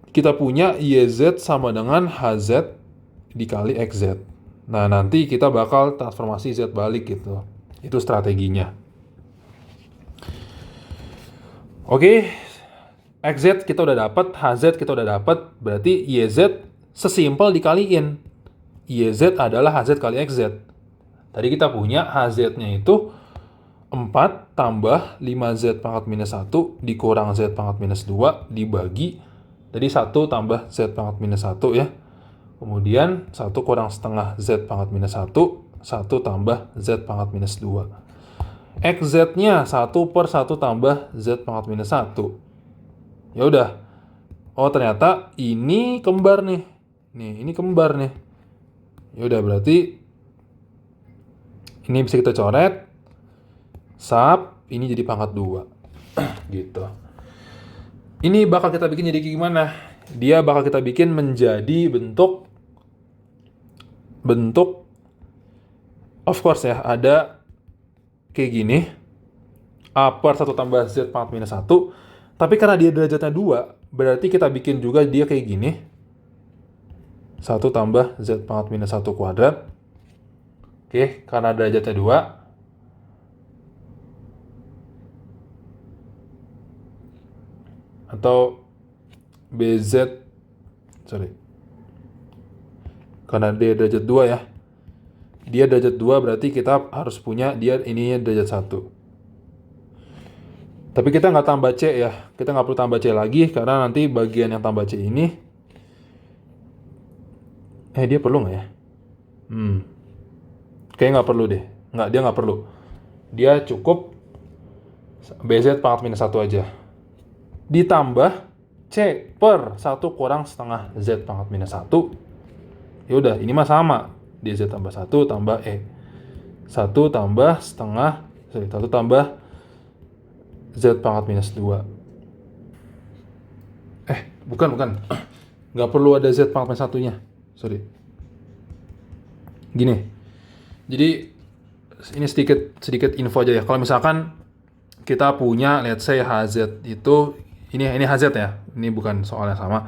A: kita punya YZ sama dengan HZ dikali XZ. Nah, nanti kita bakal transformasi Z balik gitu. Itu strateginya. Oke. XZ kita udah dapat, HZ kita udah dapat, berarti YZ sesimpel dikaliin. YZ adalah HZ kali XZ. Tadi kita punya HZ-nya itu 4 tambah 5Z pangkat minus 1 dikurang Z pangkat minus 2 dibagi. Jadi 1 tambah Z pangkat minus 1 ya. Kemudian 1 kurang setengah Z pangkat minus 1, 1 tambah Z pangkat minus 2. XZ-nya 1 per 1 tambah Z pangkat minus 1. Ya udah. Oh, ternyata ini kembar nih. Nih, ini kembar nih. Ya udah, berarti ini bisa kita coret. Sub, ini jadi pangkat 2. Gitu. Ini bakal kita bikin jadi gimana? Dia bakal kita bikin menjadi bentuk of course ya, ada kayak gini. A per 1 tambah Z pangkat minus 1. Tapi karena dia derajatnya 2, berarti kita bikin juga dia kayak gini. 1 tambah Z pangkat minus 1 kuadrat. Oke, karena derajatnya 2. Atau BZ, karena dia derajat 2 ya. Dia derajat 2 berarti kita harus punya dia ininya derajat 1. Tapi kita nggak tambah C ya. Kita nggak perlu tambah C lagi karena nanti bagian yang tambah C ini. Dia perlu nggak ya? Kayaknya nggak perlu deh. Dia nggak perlu. Dia cukup BZ pangkat minus 1 aja. Ditambah C per 1 kurang setengah Z pangkat minus 1. Ya udah, ini mah sama. DZ tambah 1 tambah E. 1 tambah setengah, 1 tambah Z pangkat minus 2. Bukan. Nggak perlu ada Z pangkat minus 1-nya. Sorry. Gini. Jadi, ini sedikit info aja ya. Kalau misalkan kita punya, let's say HZ itu, ini HZ ya. Ini bukan soal yang sama.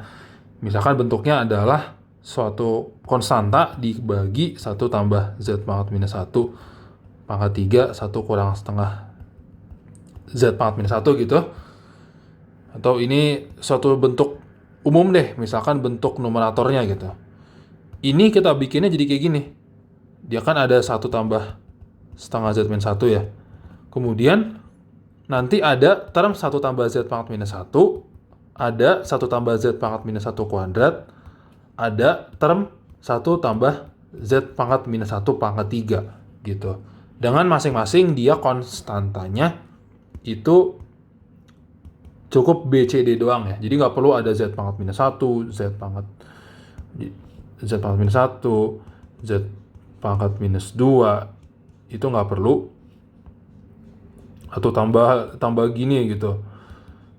A: Misalkan bentuknya adalah suatu konstanta dibagi 1 tambah Z pangkat minus 1 pangkat 3, 1 kurang setengah Z pangkat minus 1 gitu. Atau ini suatu bentuk umum deh, misalkan bentuk numeratornya gitu. Ini kita bikinnya jadi kayak gini. Dia kan ada 1 tambah setengah Z minus 1 ya. Kemudian nanti ada term 1 tambah Z pangkat minus 1, ada 1 tambah Z pangkat minus 1 kuadrat, ada term 1 tambah Z pangkat minus 1 pangkat 3 gitu. Dengan masing-masing dia konstantanya itu Cukup B, C, D doang ya. Jadi nggak perlu ada Z pangkat minus 1, Z pangkat minus 1, Z pangkat minus 2. Itu nggak perlu. Atau tambah gini gitu.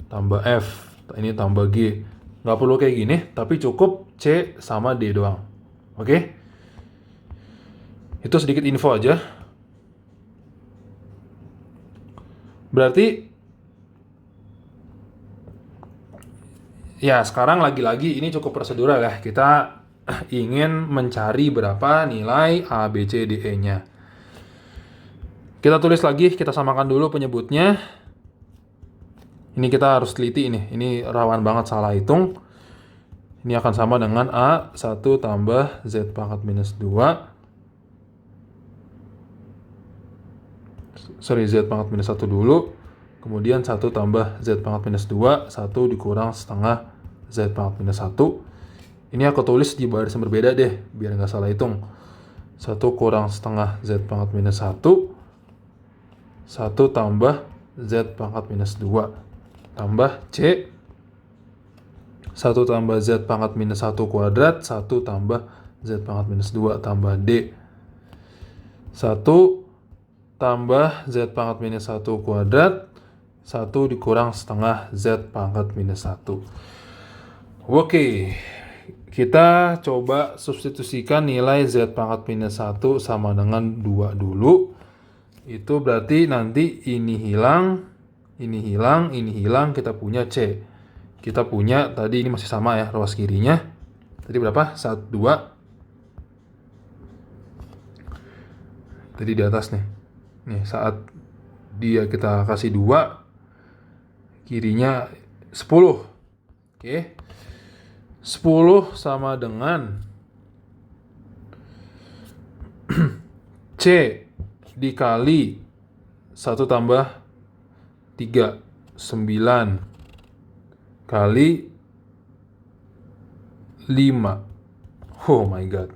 A: Tambah F, ini tambah G. Nggak perlu kayak gini, tapi cukup C sama D doang. Oke? Itu sedikit info aja. Berarti ya sekarang lagi-lagi ini cukup prosedural ya. Kita ingin mencari berapa nilai A, B, C, D, E-nya. Kita tulis lagi, kita samakan dulu penyebutnya. Ini kita harus teliti ini. Ini rawan banget salah hitung. Ini akan sama dengan A1 tambah Z pangkat minus 2. Z pangkat minus 1 dulu. Kemudian 1 tambah Z pangkat minus 2. 1 dikurang setengah Z pangkat minus 1. Ini aku tulis di baris yang berbeda deh, biar nggak salah hitung. 1 kurang setengah Z pangkat minus 1. 1 tambah Z pangkat minus 2. Tambah C. 1 tambah Z pangkat minus 1 kuadrat. 1 tambah Z pangkat minus 2 tambah D. 1 tambah Z pangkat minus 1 kuadrat. 1 dikurang setengah Z pangkat minus 1. Oke. Kita coba substitusikan nilai Z pangkat minus 1 sama dengan 2 dulu. Itu berarti nanti ini hilang, ini hilang, ini hilang, kita punya C. Kita punya, tadi ini masih sama ya, ruas kirinya. Tadi berapa? 1, 2. Tadi di atas nih. Nih, saat dia kita kasih 2, kirinya 10. Oke. 10 sama dengan C dikali 1 tambah 3, 9 kali 5. Oh my god.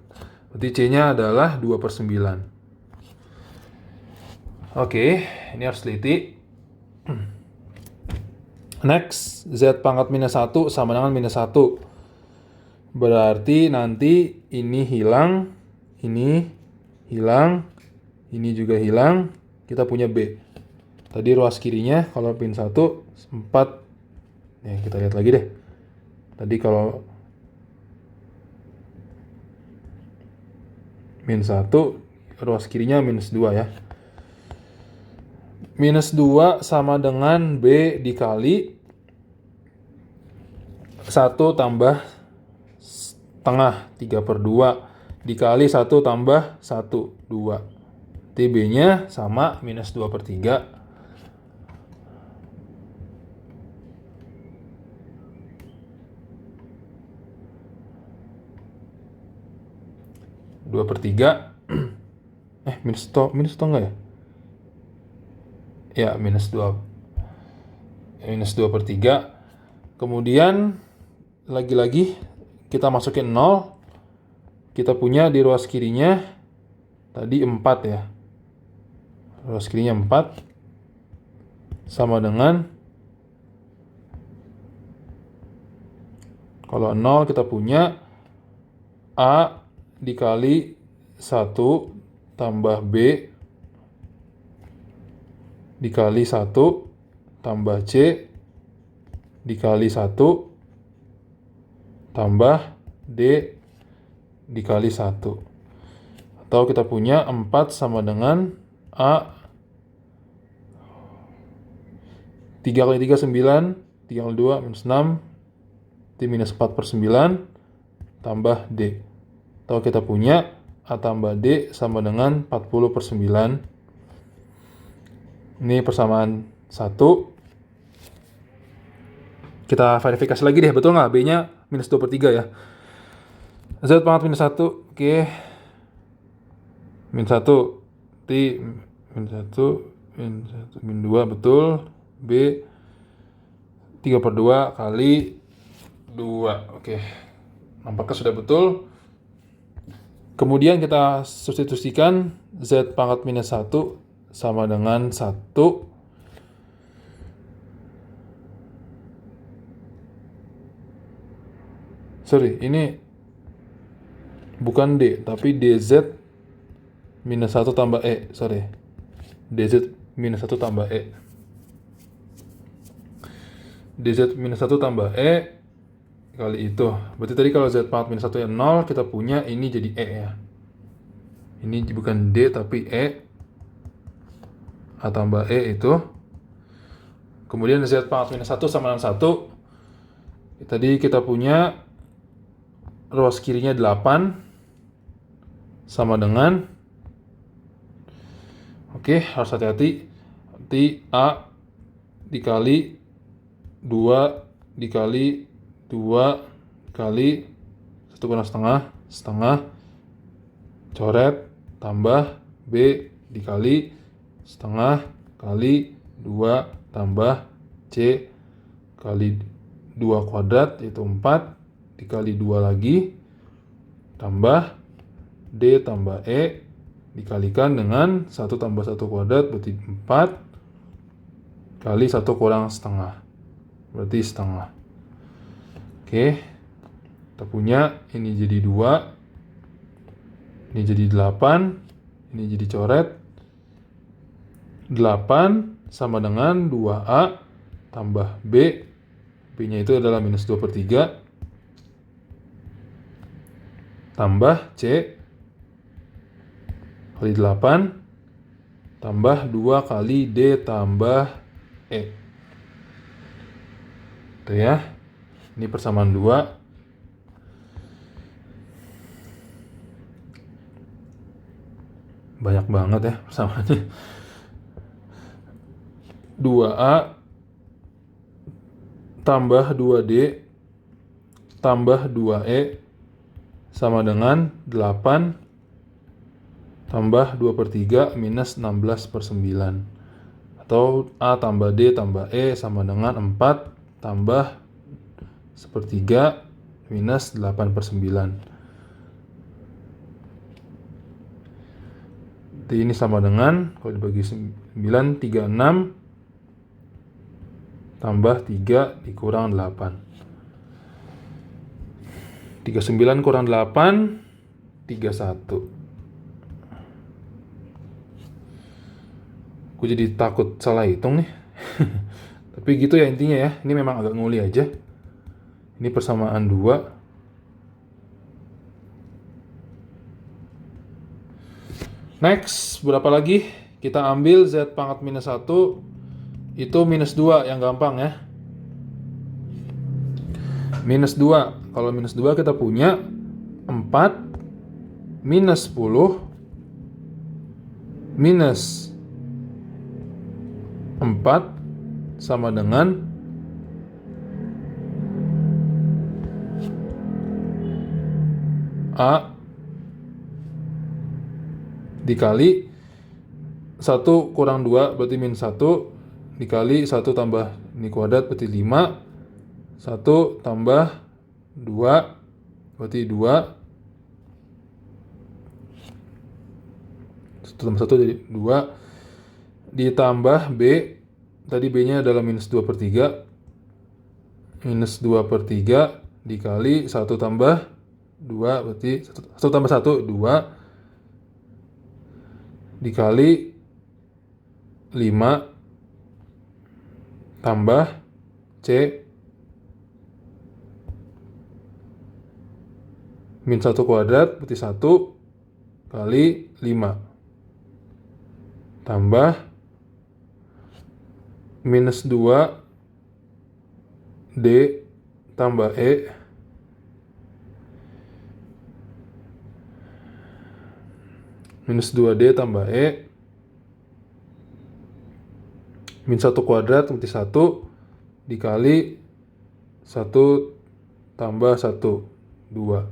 A: Berarti C-nya adalah 2/9. Oke, ini harus teliti. Next, Z pangkat minus 1 sama dengan minus 1. Berarti nanti ini hilang, ini hilang, ini juga hilang. Kita punya B. Tadi ruas kirinya kalau pin 1, 4. Nih, kita lihat lagi deh. Tadi kalau min 1, ruas kirinya minus 2 ya. Minus 2 sama dengan B dikali 1 tambah setengah 3/2 dikali 1 tambah 1, 2. TB-nya sama minus 2/3. 2/3. Minus enggak ya? Ya, minus 2. Minus 2/3. Kemudian lagi-lagi kita masukin 0. Kita punya di ruas kirinya tadi 4 ya. Ruas kirinya 4 sama dengan, kalau 0 kita punya A dikali 1 tambah B dikali 1 tambah C dikali 1 tambah D dikali 1. Atau kita punya 4 sama dengan A 3 kali 3 9, 3 kali 2 minus 6, T minus 4/9 tambah D. Atau kita punya A tambah D sama dengan 40/9. Ini persamaan 1. Kita verifikasi lagi deh, betul nggak? B-nya minus 2/3 ya. Z pangkat minus 1, oke. Min 1, T, min 1, min 2, betul. B, 3/2 kali 2, oke. Nampaknya sudah betul. Kemudian kita substitusikan Z pangkat minus 1 sama dengan 1 sorry, ini bukan D, tapi DZ minus 1 tambah E, sorry. DZ minus 1 tambah E. DZ minus 1 tambah E kali itu. Berarti tadi kalau Z pangkat minus 1 yang 0, kita punya ini jadi E ya. Ini bukan D, tapi E. A tambah E itu. Kemudian Z pangkat minus 1 sama dengan 1. Tadi kita punya ruas kirinya 8 sama dengan, oke, harus hati-hati. Nanti A dikali 2 dikali 2 kali 1 kurang setengah coret tambah B dikali setengah kali 2 tambah C kali 2 kuadrat, yaitu 4 dikali 2 lagi tambah D tambah E dikalikan dengan 1 tambah 1 kuadrat, berarti 4 kali 1 kurang setengah, berarti setengah. Oke, kita punya ini jadi 2, ini jadi 8, ini jadi coret. 8 sama dengan 2A tambah B, B-nya itu adalah minus 2/3, tambah C kali 8 tambah 2 kali D tambah E. Itu ya. Ini persamaan 2. Banyak banget ya persamaannya. 2A tambah 2D tambah 2E sama dengan 8 tambah 2/3 minus 16/9. Atau A tambah D tambah E sama dengan 4 tambah 1/3 minus 8/9. Jadi ini sama dengan, kalau dibagi 9, 36 tambah 3 dikurang 8. 39 kurang 8, 31. Gue jadi takut salah hitung nih. Tapi gitu ya intinya ya. Ini memang agak nguli aja. Ini persamaan 2. Next, berapa lagi? Kita ambil Z pangkat minus 1. Itu minus 2 yang gampang ya. Minus 2. Kalau minus 2 kita punya 4 minus 10 minus 4 sama dengan A dikali 1 kurang 2 berarti minus 1 dikali 1 tambah ini kuadrat berarti 5, 1 tambah 2 berarti 2, 1 tambah 1 jadi 2 ditambah B, tadi B-nya adalah minus 2/3, minus 2/3 dikali 1 tambah 2 berarti 1 tambah 1 2 dikali 5 tambah C min 1 kuadrat berarti 1 kali 5 tambah minus 2 D tambah E minus 2D tambah E min 1 kuadrat berarti 1 dikali 1 tambah 1 2.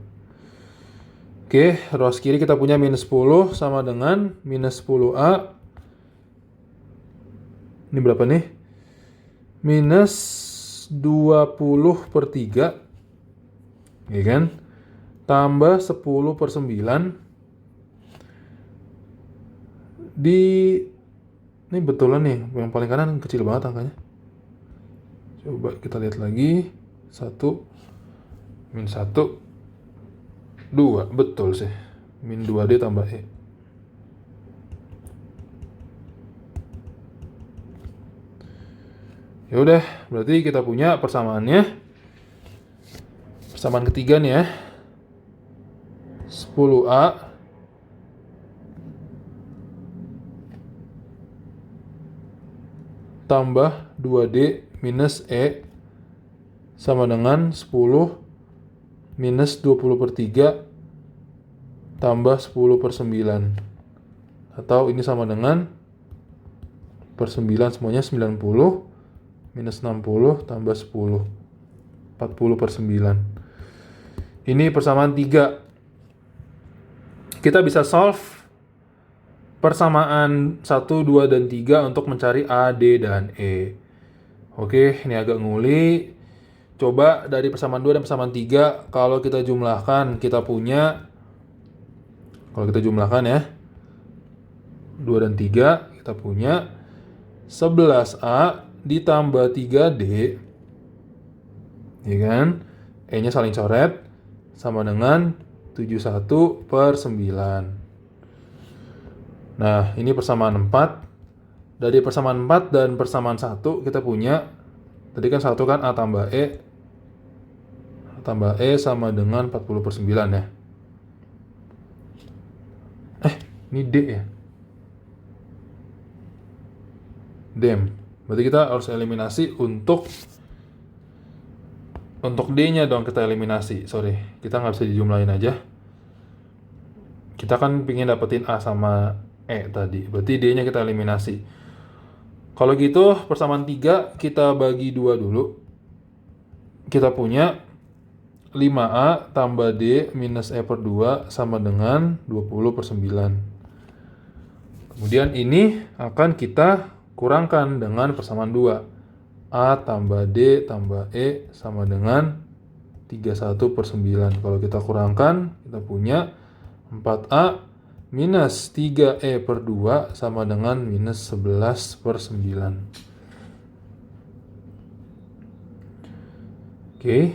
A: Oke, ruas kiri kita punya minus 10 sama dengan minus 10A. Ini berapa nih? Minus 20/3, ya kan? Tambah 10/9 ini betulan nih, yang paling kanan kecil banget angkanya. Coba kita lihat lagi. 1 Min 1, 2. Betul sih. Min 2D tambah E. Ya udah, berarti kita punya persamaannya. Persamaan ketiga nih ya. 10A tambah 2D minus E sama dengan 10 minus 20/3 tambah 10/9. Atau ini sama dengan per 9 semuanya 90 minus 60 tambah 10. 40/9. Ini persamaan 3. Kita bisa solve persamaan 1, 2, dan 3 untuk mencari A, D, dan E. Oke, ini agak nguli. Coba dari persamaan 2 dan persamaan 3, kalau kita jumlahkan, kita punya, kalau kita jumlahkan ya, 2 dan 3, kita punya 11A ditambah 3D, ya kan? E-nya saling coret, sama dengan 71/9. Nah, ini persamaan 4. Dari persamaan 4 dan persamaan 1 kita punya, tadi kan 1 kan A tambah E. A tambah E sama dengan 40/9 ya. Ini D ya. Dem. Berarti kita harus eliminasi untuk D-nya dong, kita eliminasi. Sorry, kita nggak bisa dijumlahin aja. Kita kan pingin dapetin A sama E tadi. Berarti D-nya kita eliminasi. Kalau gitu, persamaan 3 kita bagi 2 dulu. Kita punya 5A tambah D minus E/2 sama dengan 20/9. Kemudian ini akan kita kurangkan dengan persamaan 2. A tambah D tambah E sama dengan 31/9. Kalau kita kurangkan, kita punya 4A minus 3E/2 sama dengan minus 11/9. Oke.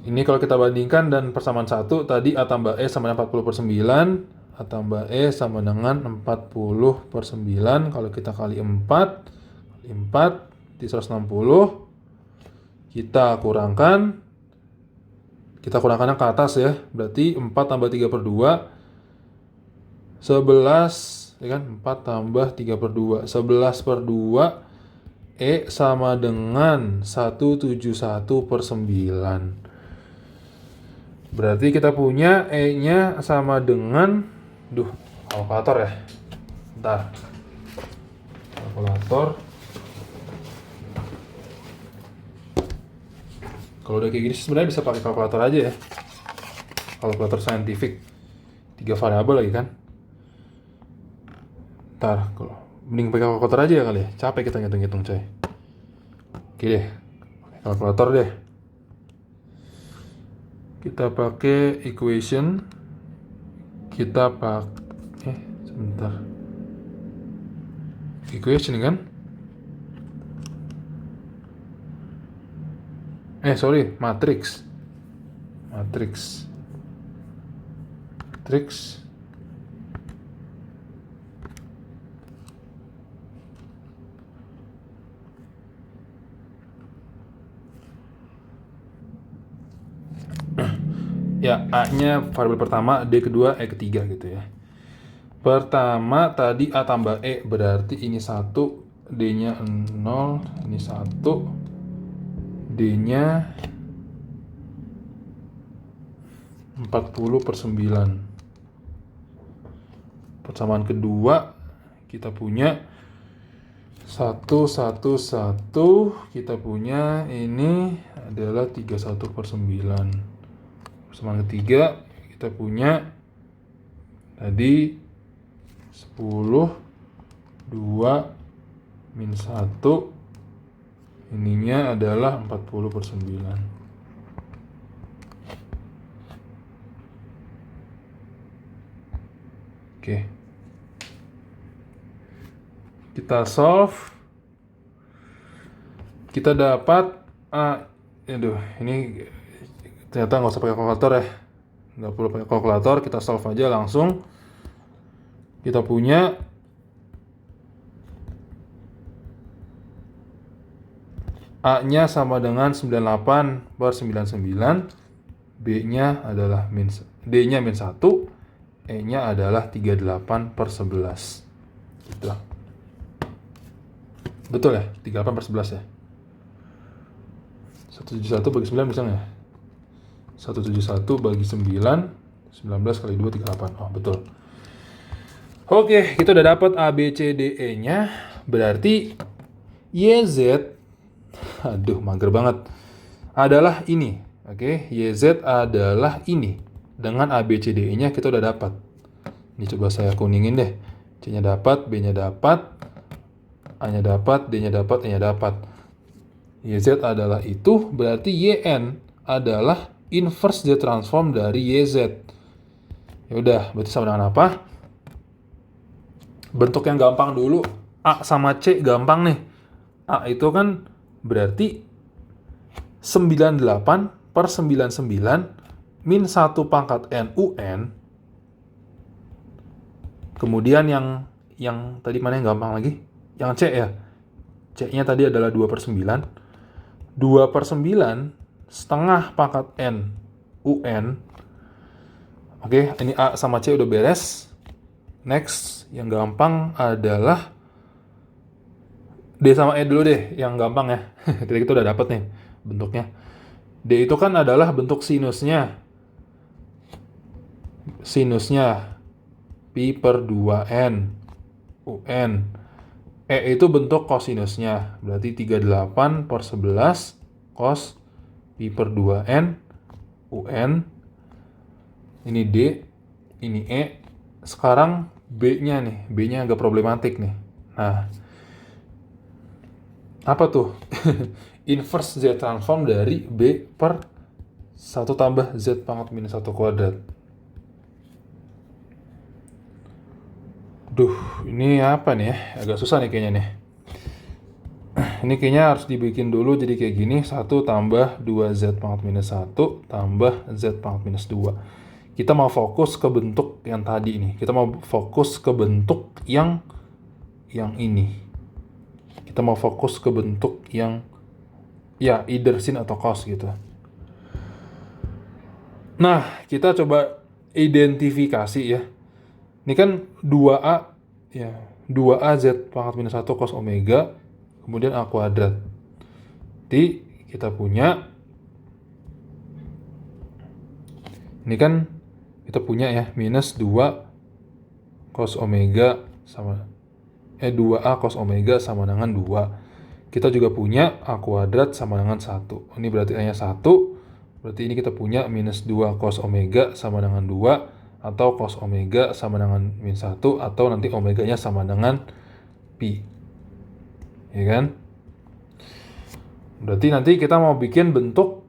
A: Ini kalau kita bandingkan dan persamaan 1, tadi A tambah E sama dengan 40/9. A tambah E sama dengan 40/9. Kalau kita kali 4, di 160. Kita kurangkan. Kita kurangkannya ke atas ya. Berarti 4 tambah 3/2. 11, ya kan? 4 tambah 3/2. 11/2. E sama dengan 171/9. Berarti kita punya E-nya sama dengan, kalkulator ya. Bentar. Kalkulator. Kalau udah kayak gini sebenarnya bisa pakai kalkulator aja ya. Kalkulator saintifik. 3 variabel lagi kan. Ntar, kalau mending pakai kalkulator aja ya kali ya. Capek kita ngitung-ngitung coy. Oke deh. Kalkulator deh. Kita pakai equation. Kita pakai sebentar. Equation kan? Matrix. Ya, A-nya variabel pertama, D kedua, E ketiga gitu ya. Pertama tadi A tambah E, berarti ini 1, D-nya 0, ini 1, D-nya 40/9. Persamaan kedua kita punya 1, 1, 1. Kita punya ini adalah 31/9. Persamaan ketiga kita punya tadi 10, 2, min 1. Ininya adalah 40/9. Oke. Kita solve. Kita dapat ini Ternyata nggak usah pakai kalkulator ya. Nggak perlu pakai kalkulator, kita solve aja langsung. Kita punya A-nya sama dengan 98 per 99, B-nya adalah D-nya min 1, E-nya adalah 38 per 11. Gitu. Betul ya? 38 per 11 ya? 171 bagi 9 bisa nggak ya? 171 bagi 9, 19 kali 2, 38. Oh, betul. Oke, kita udah dapat A, B, C, D, E-nya. Berarti YZ, aduh mager banget, adalah ini. Oke, YZ adalah ini. Dengan A, B, C, D, E-nya kita udah dapat. Ini coba saya kuningin deh. C-nya dapat, B-nya dapat, A-nya dapat, D-nya dapat, E-nya dapat. YZ adalah itu, berarti YN adalah inverse Z transform dari YZ. Ya udah, berarti sama dengan apa? Bentuk yang gampang dulu, A sama C gampang nih. A itu kan berarti 98 per 99 min 1 pangkat N UN. Kemudian yang tadi mana yang gampang lagi? Yang C ya. C-nya tadi adalah 2 per 9. 2 per 9 setengah pangkat N UN. Oke, ini A sama C udah beres. Next, yang gampang adalah D sama E dulu deh, yang gampang ya. Tadi kita udah dapat nih bentuknya. D itu kan adalah bentuk sinusnya. Sinusnya pi per 2N UN. E itu bentuk kosinusnya. Berarti 38 per 11 cos pi per 2N UN. Ini D, ini E. Sekarang B-nya nih, B-nya agak problematik nih. Nah, apa tuh? Inverse Z transform dari B per 1 tambah Z pangkat minus 1 kuadrat. Duh, ini apa nih ya? Agak susah nih kayaknya nih. Ini kayaknya harus dibikin dulu jadi kayak gini. 1 tambah 2Z pangkat minus 1 tambah Z pangkat minus 2. Kita mau fokus ke bentuk yang tadi nih. Kita mau fokus ke bentuk yang ini. Kita mau fokus ke bentuk yang ya either sin atau cos gitu. Nah, kita coba identifikasi ya. Ini kan 2A ya, 2A Z pangkat minus 1 cos omega, kemudian A kuadrat. Jadi kita punya ini kan kita punya ya minus 2 cos omega sama 2A cos omega sama dengan 2. Kita juga punya A kuadrat sama dengan 1. Ini berarti A-nya 1. Berarti ini kita punya minus 2 cos omega sama dengan 2. Atau cos omega sama dengan min 1. Atau nanti omeganya sama dengan pi. Ya kan? Berarti nanti kita mau bikin bentuk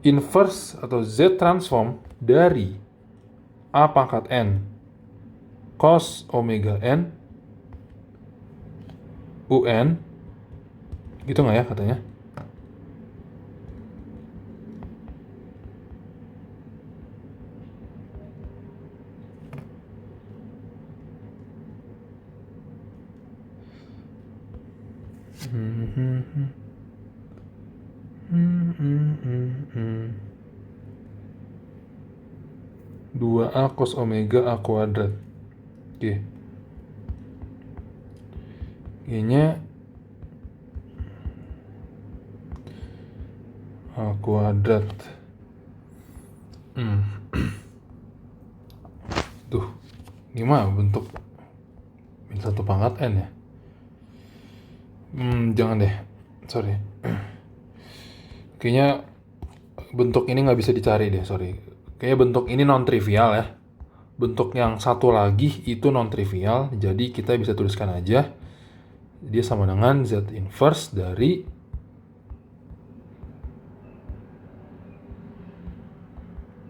A: inverse atau Z transform dari A pangkat N cos omega N UN. Gitu nggak ya katanya? Dua A cos omega A kuadrat. Oke. Kayaknya A kuadrat. Tuh, ini mah bentuk min 1 pangkat N ya. Jangan deh, sorry. Kayaknya bentuk ini nggak bisa dicari deh, sorry. Kayaknya bentuk ini non-trivial ya. Bentuk yang satu lagi itu non-trivial, jadi kita bisa tuliskan aja. Dia sama dengan Z inverse dari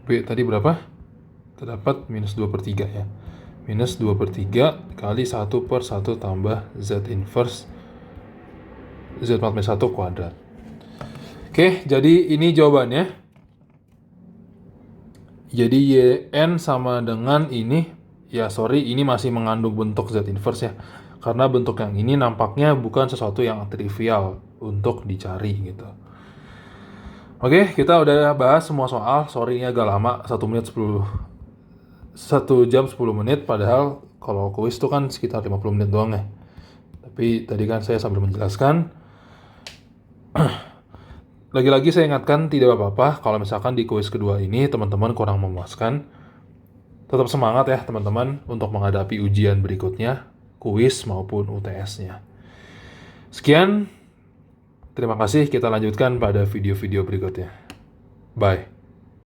A: B tadi berapa? Terdapat minus 2 per 3 ya. Minus 2 per 3 kali 1 per 1 tambah Z inverse Z pangkat minus 1 kuadrat. Oke, jadi ini jawabannya. Jadi YN sama dengan ini, ya sorry, ini masih mengandung bentuk Z inverse ya. Karena bentuk yang ini nampaknya bukan sesuatu yang trivial untuk dicari gitu. Oke, kita udah bahas semua soal. Sorry ini agak lama, 1 jam 10 menit, padahal kalau kuis itu kan sekitar 50 menit doang ya. Tapi tadi kan saya sambil menjelaskan. Lagi-lagi saya ingatkan, tidak apa-apa kalau misalkan di kuis kedua ini teman-teman kurang memuaskan. Tetap semangat ya teman-teman untuk menghadapi ujian berikutnya, kuis maupun UTS-nya. Sekian, terima kasih, kita lanjutkan pada video-video berikutnya. Bye.